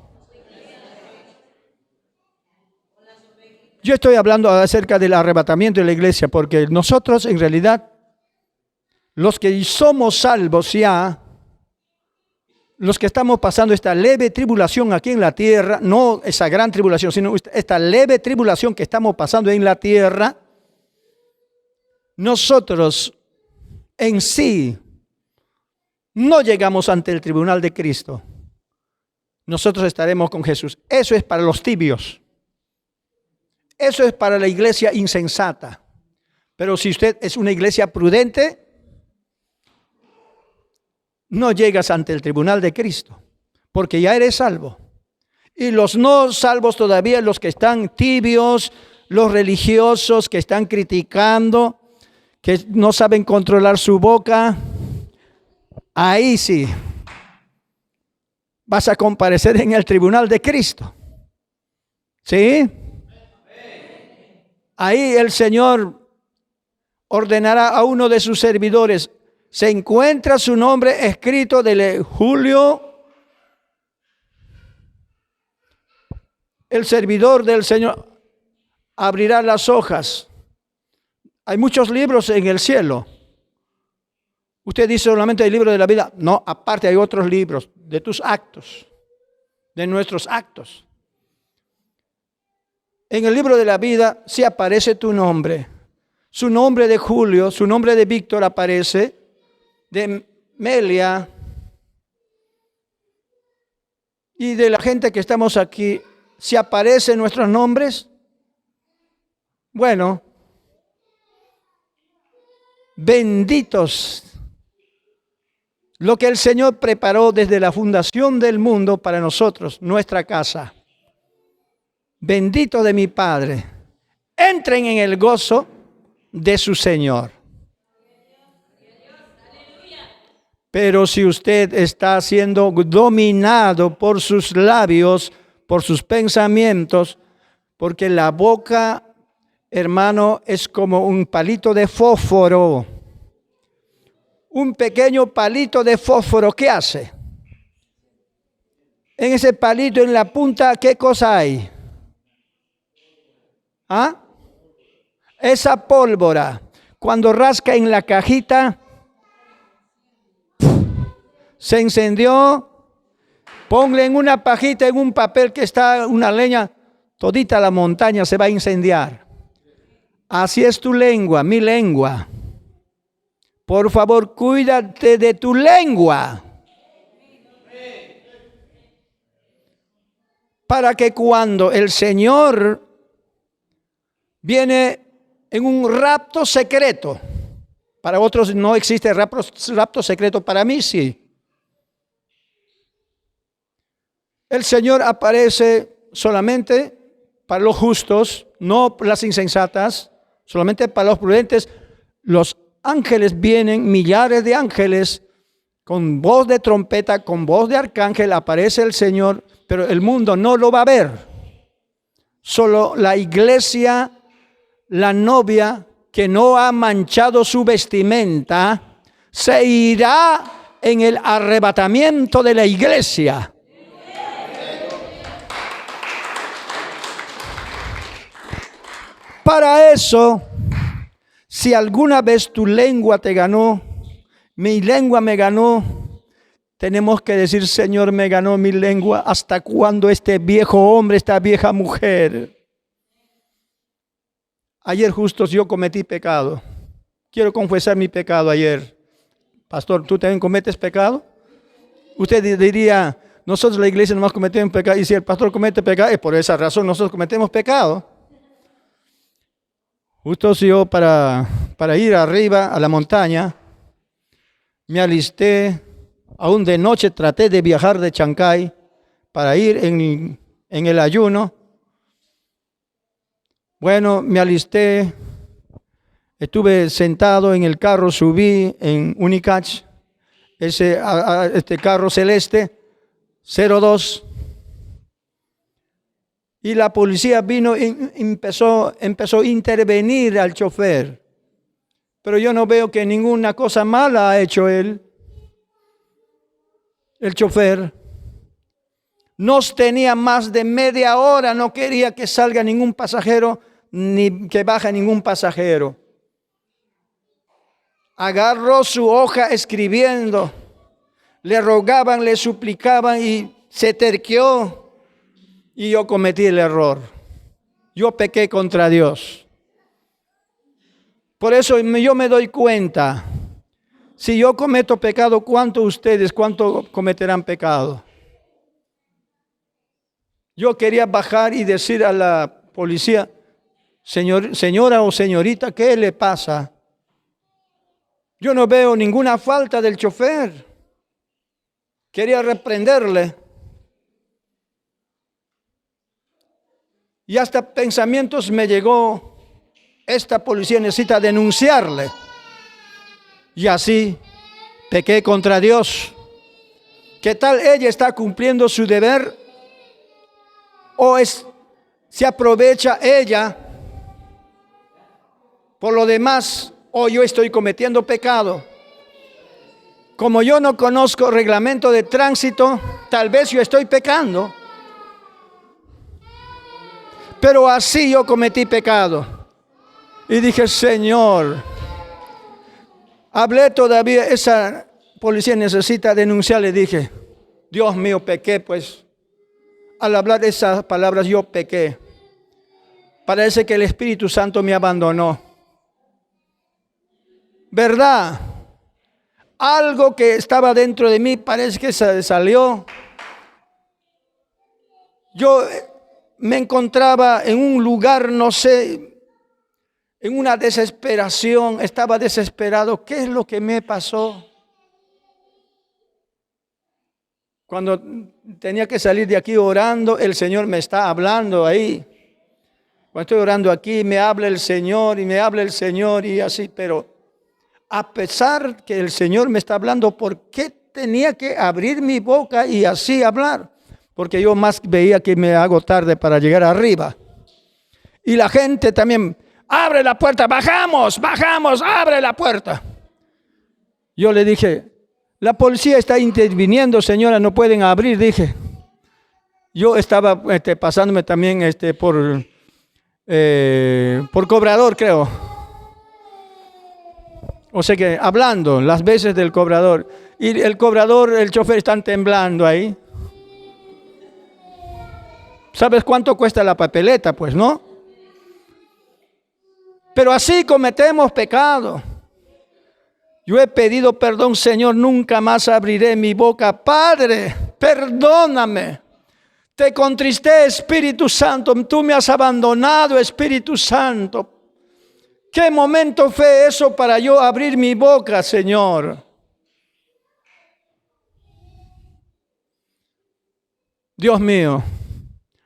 S1: Yo estoy hablando acerca del arrebatamiento de la iglesia, porque nosotros en realidad, los que somos salvos ya, los que estamos pasando esta leve tribulación aquí en la tierra, no esa gran tribulación, sino esta leve tribulación que estamos pasando en la tierra, nosotros en sí no llegamos ante el tribunal de Cristo. Nosotros estaremos con Jesús. Eso es para los tibios. Eso es para la iglesia insensata. Pero si usted es una iglesia prudente, no llegas ante el tribunal de Cristo, porque ya eres salvo. Y los no salvos todavía, los que están tibios, los religiosos que están criticando, que no saben controlar su boca, ahí sí vas a comparecer en el tribunal de Cristo. ¿Sí? Ahí el Señor ordenará a uno de sus servidores: se encuentra su nombre escrito de Julio el servidor del Señor abrirá las hojas. Hay muchos libros en el cielo. Usted dice solamente el libro de la vida. No, aparte hay otros libros de tus actos, de nuestros actos. En el libro de la vida sí aparece tu nombre. Su nombre de Julio, su nombre de Víctor aparece, de Melia y de la gente que estamos aquí. ¿Si aparecen nuestros nombres? Bueno, benditos lo que el Señor preparó desde la fundación del mundo para nosotros, nuestra casa. Bendito de mi Padre, entren en el gozo de su Señor. Pero si usted está siendo dominado por sus labios, por sus pensamientos, porque la boca, hermano, es como un palito de fósforo. Un pequeño palito de fósforo, ¿qué hace? En ese palito, en la punta, ¿qué cosa hay? ¿Ah? Esa pólvora, cuando rasca en la cajita, se encendió, ponle en una pajita, en un papel que está una leña, todita la montaña se va a incendiar. Así es tu lengua, mi lengua. Por favor, cuídate de tu lengua. Para que cuando el Señor viene en un rapto secreto, para otros no existe rapto secreto, para mí sí. El Señor aparece solamente para los justos, no las insensatas, solamente para los prudentes. Los ángeles vienen, millares de ángeles, con voz de trompeta, con voz de arcángel, aparece el Señor, pero el mundo no lo va a ver. Solo la iglesia, la novia que no ha manchado su vestimenta, se irá en el arrebatamiento de la iglesia. Para eso, si alguna vez tu lengua te ganó, mi lengua me ganó, tenemos que decir, Señor, me ganó mi lengua. ¿Hasta cuándo este viejo hombre, esta vieja mujer? Ayer justo yo cometí pecado. Quiero confesar mi pecado ayer. Pastor, ¿tú también cometes pecado? Usted diría, nosotros la iglesia nomás cometemos pecado. Y si el pastor comete pecado, es por esa razón nosotros cometemos pecado. Justo yo para ir arriba a la montaña, me alisté, aún de noche traté de viajar de Chancay para ir en el ayuno. Bueno, me alisté, estuve sentado en el carro, subí en Unicach, este carro celeste, 02. Y la policía vino y empezó a intervenir al chofer. Pero yo no veo que ninguna cosa mala ha hecho él, el chofer. Nos tenía más de media hora, no quería que salga ningún pasajero, ni que baje ningún pasajero. Agarró su hoja escribiendo, le rogaban, le suplicaban y se terqueó. Y yo cometí el error. Yo pequé contra Dios. Por eso yo me doy cuenta. Si yo cometo pecado, ¿cuánto cometerán pecado? Yo quería bajar y decir a la policía, señora o señorita, ¿qué le pasa? Yo no veo ninguna falta del chofer. Quería reprenderle. Y hasta pensamientos me llegó, esta policía necesita denunciarle. Y así pequé contra Dios. ¿Qué tal ella está cumpliendo su deber? ¿O se aprovecha ella por lo demás? ¿O yo estoy cometiendo pecado? Como yo no conozco reglamento de tránsito, tal vez yo estoy pecando. Pero así yo cometí pecado. Y dije, Señor, hablé todavía, esa policía necesita denunciar. Le dije, Dios mío, pequé, pues. Al hablar esas palabras yo pequé. Parece que el Espíritu Santo me abandonó. ¿Verdad? Algo que estaba dentro de mí parece que se salió. Yo me encontraba en un lugar, no sé, en una desesperación. Estaba desesperado. ¿Qué es lo que me pasó? Cuando tenía que salir de aquí orando, el Señor me está hablando ahí. Cuando estoy orando aquí, me habla el Señor y me habla el Señor y así. Pero a pesar que el Señor me está hablando, ¿por qué tenía que abrir mi boca y así hablar? Porque yo más veía que me hago tarde para llegar arriba. Y la gente también, abre la puerta, bajamos, abre la puerta. Yo le dije, la policía está interviniendo, señora, no pueden abrir, dije. Yo estaba pasándome también por cobrador, creo. O sea que hablando las veces del cobrador. Y el cobrador, el chofer están temblando ahí. ¿Sabes cuánto cuesta la papeleta? Pues no. Pero así cometemos pecado. Yo he pedido perdón, Señor, nunca más abriré mi boca. Padre, perdóname. Te contristé, Espíritu Santo. Tú me has abandonado, Espíritu Santo. ¿Qué momento fue eso para yo abrir mi boca, Señor? Dios mío,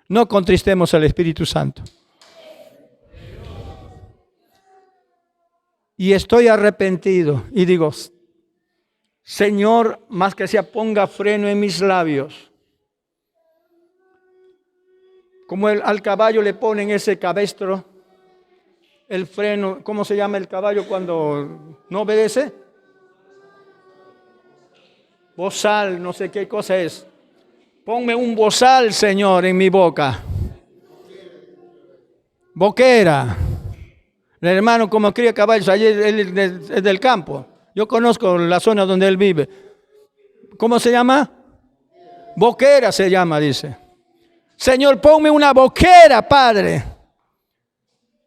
S1: no contristemos al Espíritu Santo. Y estoy arrepentido y digo, Señor, más que sea, ponga freno en mis labios. Como al caballo le ponen ese cabestro, el freno, ¿cómo se llama el caballo cuando no obedece? Bozal, no sé qué cosa es. Ponme un bozal, Señor, en mi boca. Boquera. El hermano como cría caballos, allí él es del campo. Yo conozco la zona donde él vive. ¿Cómo se llama? Boquera se llama, dice. Señor, ponme una boquera, Padre.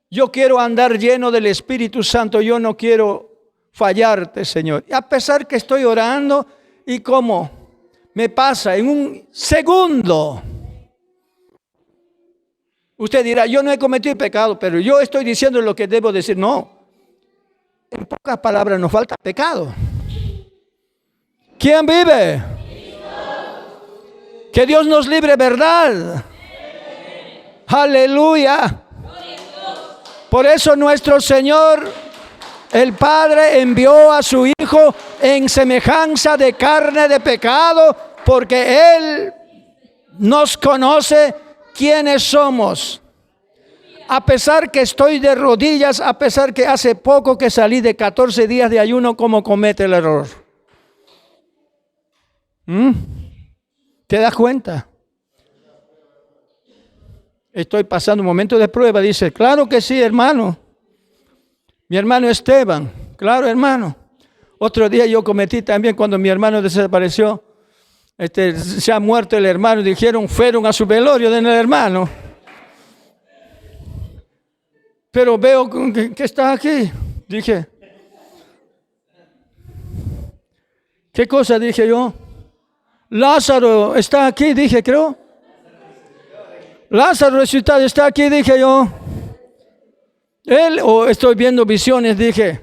S1: Yo quiero andar lleno del Espíritu Santo. Yo no quiero fallarte, Señor. Y a pesar que estoy orando, ¿y cómo? Me pasa en un segundo. Usted dirá, yo no he cometido pecado, pero yo estoy diciendo lo que debo decir. No. En pocas palabras, nos falta pecado. ¿Quién vive? Que Dios nos libre, ¿verdad? Aleluya. Por eso nuestro Señor, el Padre, envió a su Hijo en semejanza de carne de pecado, porque Él nos conoce quiénes somos. A pesar que estoy de rodillas, a pesar que hace poco que salí de 14 días de ayuno, ¿cómo comete el error? ¿Te das cuenta? Estoy pasando un momento de prueba. Dice, claro que sí, hermano. Mi hermano Esteban, claro, hermano. Otro día yo cometí también cuando mi hermano desapareció. Se ha muerto el hermano. Dijeron, fueron a su velorio del hermano. Pero veo que está aquí. Dije, ¿qué cosa dije yo? Lázaro está aquí, dije, creo. Lázaro resucitado está aquí, dije yo. Él, o estoy viendo visiones, dije.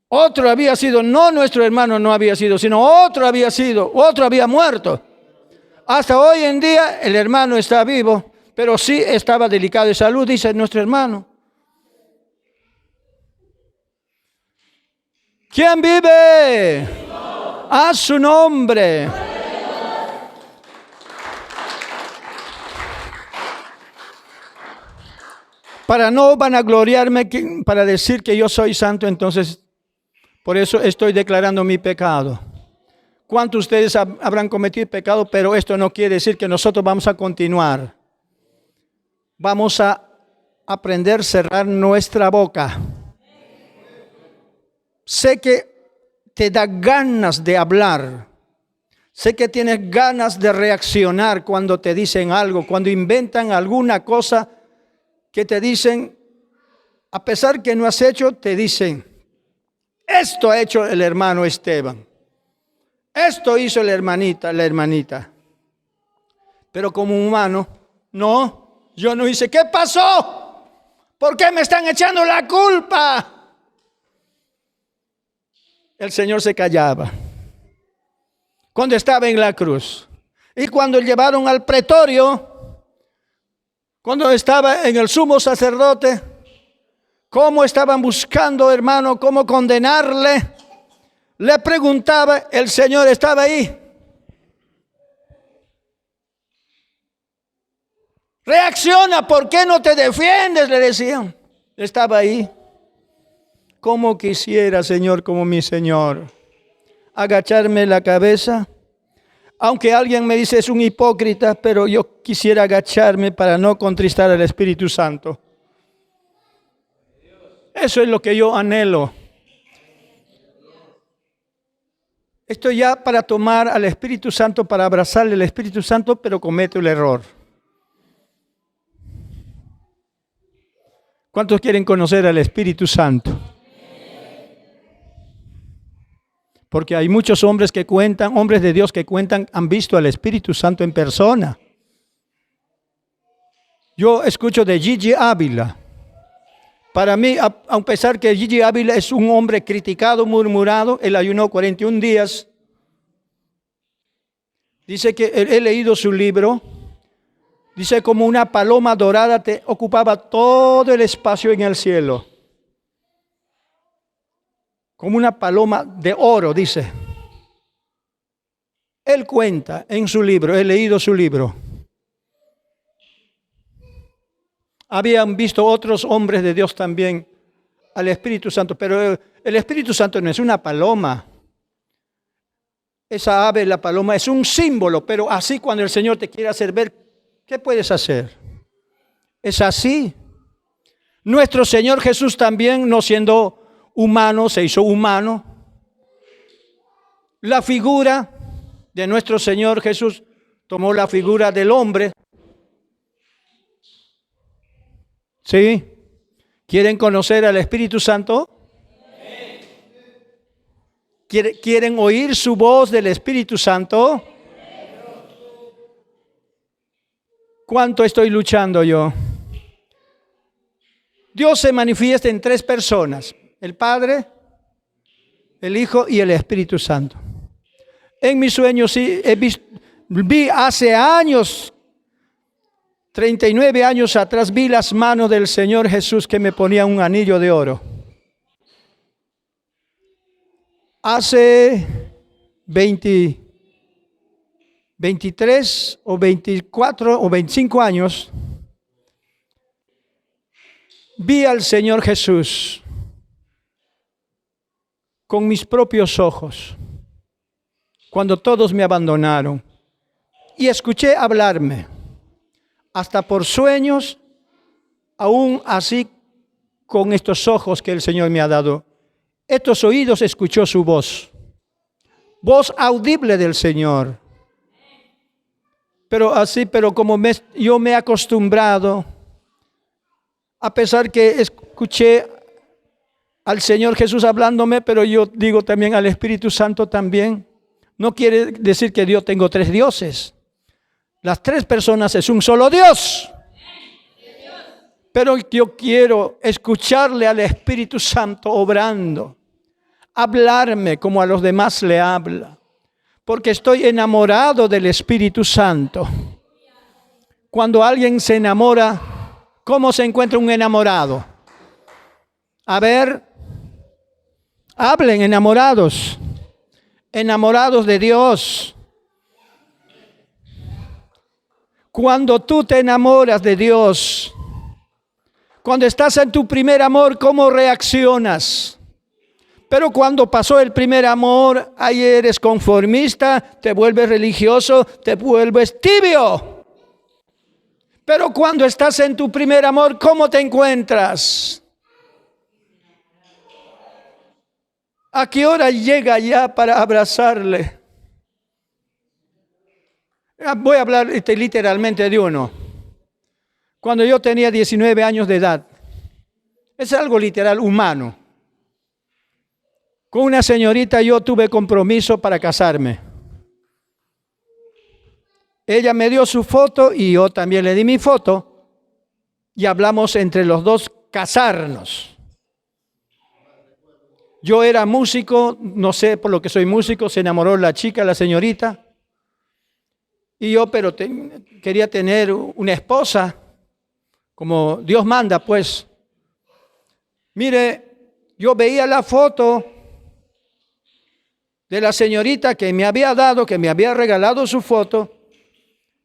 S1: Otro había sido, no nuestro hermano no había sido, sino otro había sido, otro había muerto. Hasta hoy en día el hermano está vivo, pero sí estaba delicado de salud, dice nuestro hermano. ¿Quién vive? A su nombre. Para no vanagloriarme, para decir que yo soy santo, entonces, por eso estoy declarando mi pecado. ¿Cuántos de ustedes habrán cometido pecado? Pero esto no quiere decir que nosotros vamos a continuar. vamos a aprender a cerrar nuestra boca. Sé que te da ganas de hablar. Sé que tienes ganas de reaccionar cuando te dicen algo, cuando inventan alguna cosa que te dicen, a pesar que no has hecho, te dicen, esto ha hecho el hermano Esteban. Esto hizo la hermanita. Pero como humano, no, yo no hice. ¿Qué pasó? ¿Por qué me están echando la culpa? El Señor se callaba cuando estaba en la cruz. Y cuando llevaron al pretorio, cuando estaba en el sumo sacerdote, cómo estaban buscando, hermano, cómo condenarle, le preguntaba, el Señor estaba ahí. Reacciona, ¿por qué no te defiendes? Le decían. Estaba ahí. Como quisiera, Señor, como mi Señor, agacharme la cabeza. Aunque alguien me dice es un hipócrita, pero yo quisiera agacharme para no contristar al Espíritu Santo. Eso es lo que yo anhelo. Estoy ya para tomar al Espíritu Santo, para abrazarle al Espíritu Santo, pero cometo el error. ¿Cuántos quieren conocer al Espíritu Santo? Porque hay muchos hombres que cuentan, hombres de Dios que cuentan, han visto al Espíritu Santo en persona. Yo escucho de Gigi Ávila. Para mí, a pesar que Gigi Ávila es un hombre criticado, murmurado, él ayunó 41 días. Dice que he leído su libro. Dice como una paloma dorada te ocupaba todo el espacio en el cielo. Como una paloma de oro, dice. Él cuenta en su libro, he leído su libro. Habían visto otros hombres de Dios también al Espíritu Santo, pero el Espíritu Santo no es una paloma. Esa ave, la paloma, es un símbolo, pero así cuando el Señor te quiere hacer ver, ¿qué puedes hacer? Es así. Nuestro Señor Jesús también, no siendo humano, se hizo humano. La figura de nuestro Señor Jesús tomó la figura del hombre. ¿Sí? ¿Quieren conocer al Espíritu Santo? ¿Quieren oír su voz del Espíritu Santo? ¿Cuánto estoy luchando yo? Dios se manifiesta en 3 personas. El Padre, el Hijo y el Espíritu Santo. En mis sueños sí vi hace años, 39 años atrás, vi las manos del Señor Jesús que me ponía un anillo de oro. Hace 23 o 24 o 25 años, vi al Señor Jesús con mis propios ojos, cuando todos me abandonaron, y escuché hablarme, hasta por sueños, aún así con estos ojos que el Señor me ha dado. Estos oídos escuchó su voz audible del Señor. Pero como yo me he acostumbrado, a pesar que escuché al Señor Jesús hablándome, pero yo digo también al Espíritu Santo también. No quiere decir que yo tengo 3 dioses. Las 3 personas es un solo Dios. Pero yo quiero escucharle al Espíritu Santo obrando, hablarme como a los demás le habla, porque estoy enamorado del Espíritu Santo. Cuando alguien se enamora, ¿cómo se encuentra un enamorado? A ver, hablen enamorados de Dios. Cuando tú te enamoras de Dios, cuando estás en tu primer amor, ¿cómo reaccionas? Pero cuando pasó el primer amor, ahí eres conformista, te vuelves religioso, te vuelves tibio. Pero cuando estás en tu primer amor, ¿cómo te encuentras? ¿A qué hora llega ya para abrazarle? Voy a hablar literalmente de uno. Cuando yo tenía 19 años de edad, es algo literal humano. Con una señorita yo tuve compromiso para casarme. Ella me dio su foto y yo también le di mi foto y hablamos entre los dos casarnos. Yo era músico, no sé por lo que soy músico, se enamoró la chica, la señorita. Y yo, pero quería tener una esposa, como Dios manda, pues. Mire, yo veía la foto de la señorita que me había dado, que me había regalado su foto,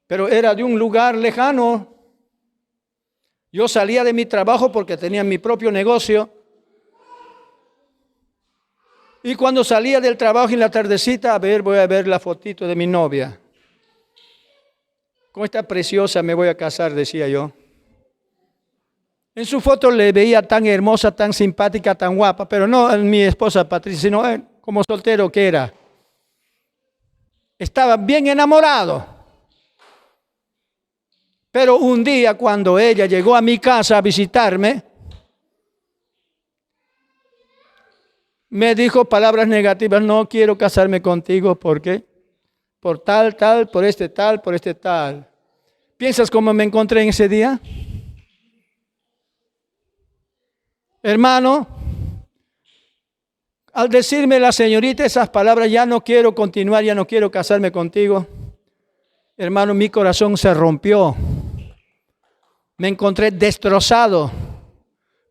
S1: pero era de un lugar lejano. Yo salía de mi trabajo porque tenía mi propio negocio. Y cuando salía del trabajo en la tardecita, voy a ver la fotito de mi novia. Con esta preciosa me voy a casar, decía yo. En su foto le veía tan hermosa, tan simpática, tan guapa, pero no en mi esposa Patricia, sino como soltero que era. Estaba bien enamorado. Pero un día cuando ella llegó a mi casa a visitarme, me dijo palabras negativas: no quiero casarme contigo porque por tal, por este tal. ¿Piensas cómo me encontré en ese día? Hermano, al decirme la señorita esas palabras, ya no quiero continuar, ya no quiero casarme contigo, hermano, mi corazón se rompió. Me encontré destrozado.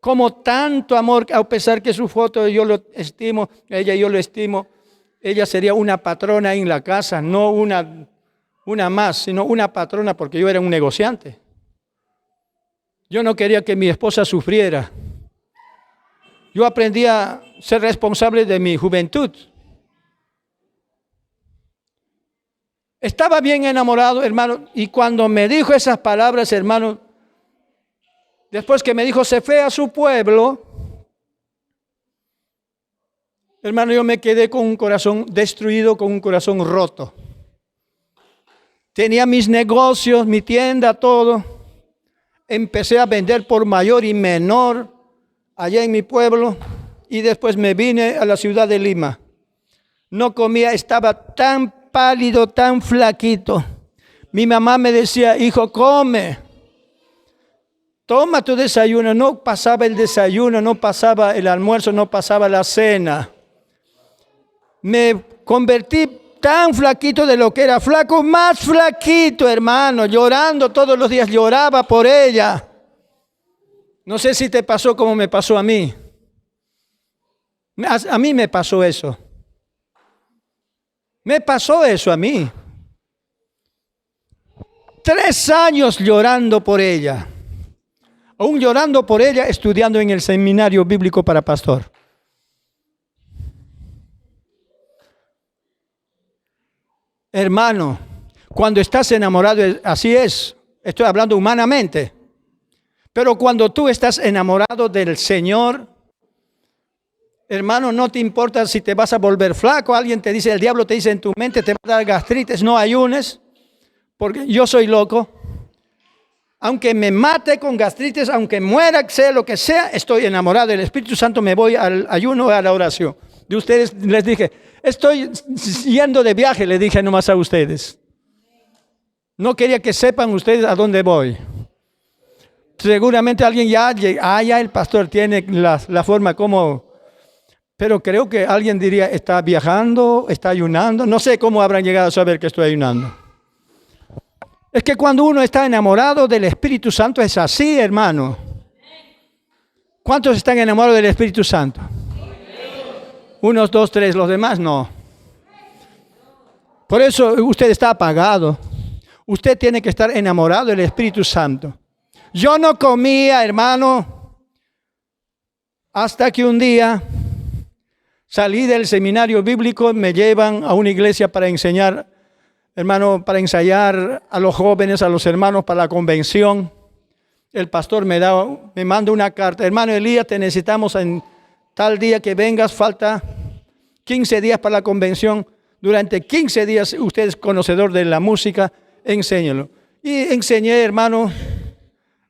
S1: Como tanto amor, a pesar que su foto yo lo estimo, ella yo lo estimo, ella sería una patrona en la casa, no una más, sino una patrona, porque yo era un negociante. Yo no quería que mi esposa sufriera. Yo aprendí a ser responsable de mi juventud. Estaba bien enamorado, hermano, y cuando me dijo esas palabras, hermano, después que me dijo, se fue a su pueblo, hermano, yo me quedé con un corazón destruido, con un corazón roto. Tenía mis negocios, mi tienda, todo. Empecé a vender por mayor y menor allá en mi pueblo y después me vine a la ciudad de Lima. No comía, estaba tan pálido, tan flaquito. Mi mamá me decía, hijo, come. Toma tu desayuno. No pasaba el desayuno, no pasaba el almuerzo, no pasaba la cena. Me convertí tan flaquito de lo que era flaco, más flaquito, hermano, llorando todos los días, lloraba por ella. No sé si te pasó como me pasó a mí. A mí me pasó eso. Me pasó eso a mí. 3 años llorando por ella. Aún llorando por ella, estudiando en el seminario bíblico para pastor. Hermano, cuando estás enamorado, así es. Estoy hablando humanamente. Pero cuando tú estás enamorado del Señor, hermano, no te importa si te vas a volver flaco. Alguien te dice, el diablo te dice en tu mente, te va a dar gastritis, no ayunes, porque yo soy loco. Aunque me mate con gastritis, aunque muera, sea lo que sea, estoy enamorado del Espíritu Santo, me voy al ayuno, a la oración. De ustedes les dije, estoy yendo de viaje, le dije nomás a ustedes. No quería que sepan ustedes a dónde voy. Seguramente alguien ya el pastor tiene la forma como, pero creo que alguien diría, está viajando, está ayunando. No sé cómo habrán llegado a saber que estoy ayunando. Es que cuando uno está enamorado del Espíritu Santo es así, hermano. ¿Cuántos están enamorados del Espíritu Santo? 1, 2, 3, los demás no. Por eso usted está apagado. Usted tiene que estar enamorado del Espíritu Santo. Yo no comía, hermano, hasta que un día salí del seminario bíblico, me llevan a una iglesia para enseñar hermano, para ensayar a los jóvenes, a los hermanos para la convención. El pastor me manda una carta. Hermano Elías, te necesitamos en tal día que vengas. Falta 15 días para la convención. Durante 15 días, usted es conocedor de la música, enséñalo. Y enseñé, hermano.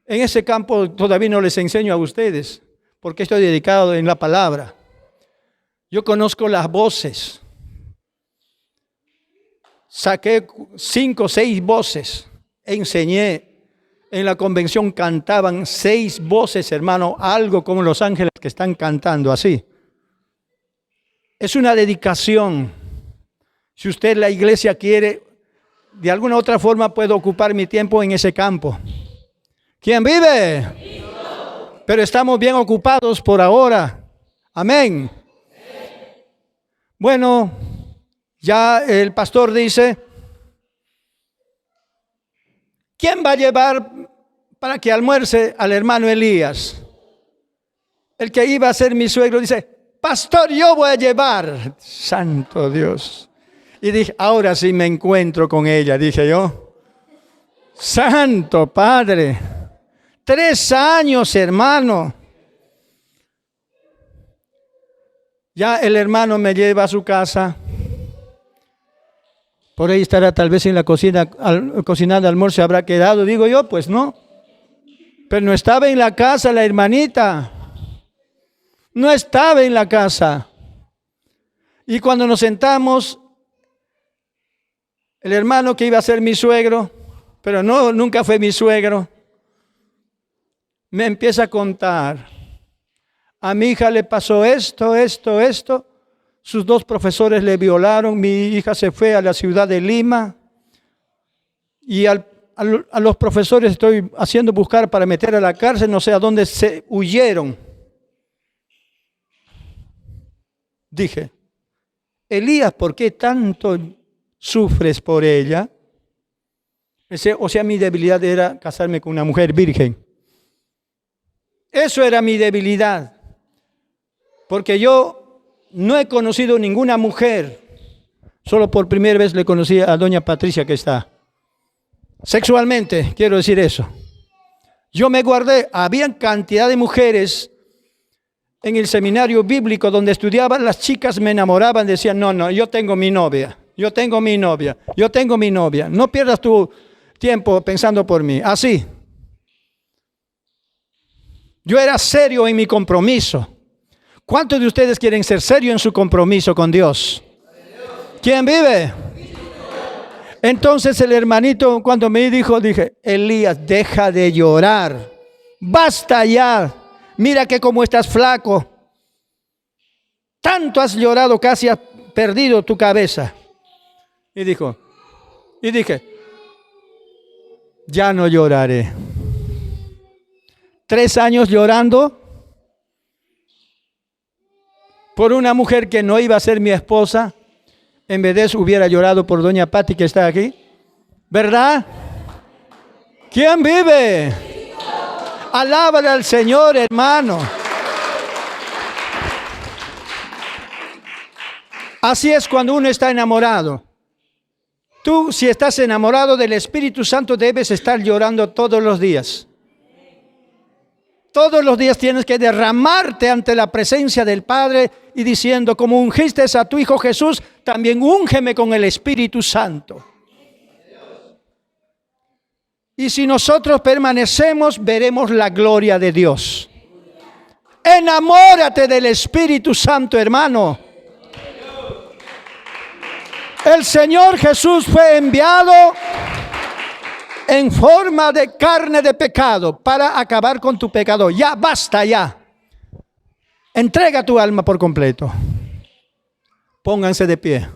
S1: En ese campo todavía no les enseño a ustedes, porque estoy dedicado en la palabra. Yo conozco las voces. Saqué 5 o 6 voces. Enseñé. En la convención cantaban 6 voces, hermano, algo como los ángeles que están cantando así. Es una dedicación. Si usted, la iglesia, quiere, de alguna otra forma puedo ocupar mi tiempo en ese campo. ¿Quién vive? Pero estamos bien ocupados por ahora. Amén. Bueno, ya el pastor dice, ¿quién va a llevar para que almuerce al hermano Elías? El que iba a ser mi suegro dice, pastor, yo voy a llevar. Santo Dios. Y dije, ahora sí me encuentro con ella, dije yo. Santo Padre. 3 años, hermano. Ya el hermano me lleva a su casa. Por ahí estará tal vez en la cocina, cocinando almuerzo, habrá quedado, digo yo, pues no. Pero no estaba en la casa la hermanita. No estaba en la casa. Y cuando nos sentamos, el hermano que iba a ser mi suegro, pero no, nunca fue mi suegro, me empieza a contar. A mi hija le pasó esto. Sus 2 profesores le violaron. Mi hija se fue a la ciudad de Lima. Y a los profesores estoy haciendo buscar para meter a la cárcel. No sé a dónde se huyeron. Dije, Elías, ¿por qué tanto sufres por ella? O sea, mi debilidad era casarme con una mujer virgen. Eso era mi debilidad. Porque yo no he conocido ninguna mujer. Solo por primera vez le conocí a doña Patricia que está. Sexualmente, quiero decir eso. Yo me guardé. Había cantidad de mujeres en el seminario bíblico donde estudiaban. Las chicas me enamoraban. Decían, no, yo tengo mi novia. Yo tengo mi novia. No pierdas tu tiempo pensando por mí. Así. Yo era serio en mi compromiso. ¿Cuántos de ustedes quieren ser serios en su compromiso con Dios? ¿Quién vive? Entonces el hermanito cuando me dijo, dije, Elías, deja de llorar. Basta ya. Mira que como estás flaco. Tanto has llorado, casi has perdido tu cabeza. Y dije, ya no lloraré. 3 años llorando por una mujer que no iba a ser mi esposa. En vez de eso hubiera llorado por doña Pati que está aquí. ¿Verdad? ¿Quién vive? Alábale al Señor, hermano. Así es cuando uno está enamorado. Tú, si estás enamorado del Espíritu Santo, debes estar llorando todos los días. Todos los días tienes que derramarte ante la presencia del Padre y diciendo, como ungiste a tu Hijo Jesús, también úngeme con el Espíritu Santo. Y si nosotros permanecemos, veremos la gloria de Dios. Enamórate del Espíritu Santo, hermano. El Señor Jesús fue enviado en forma de carne de pecado para acabar con tu pecado. Ya, basta ya. Entrega tu alma por completo. Pónganse de pie.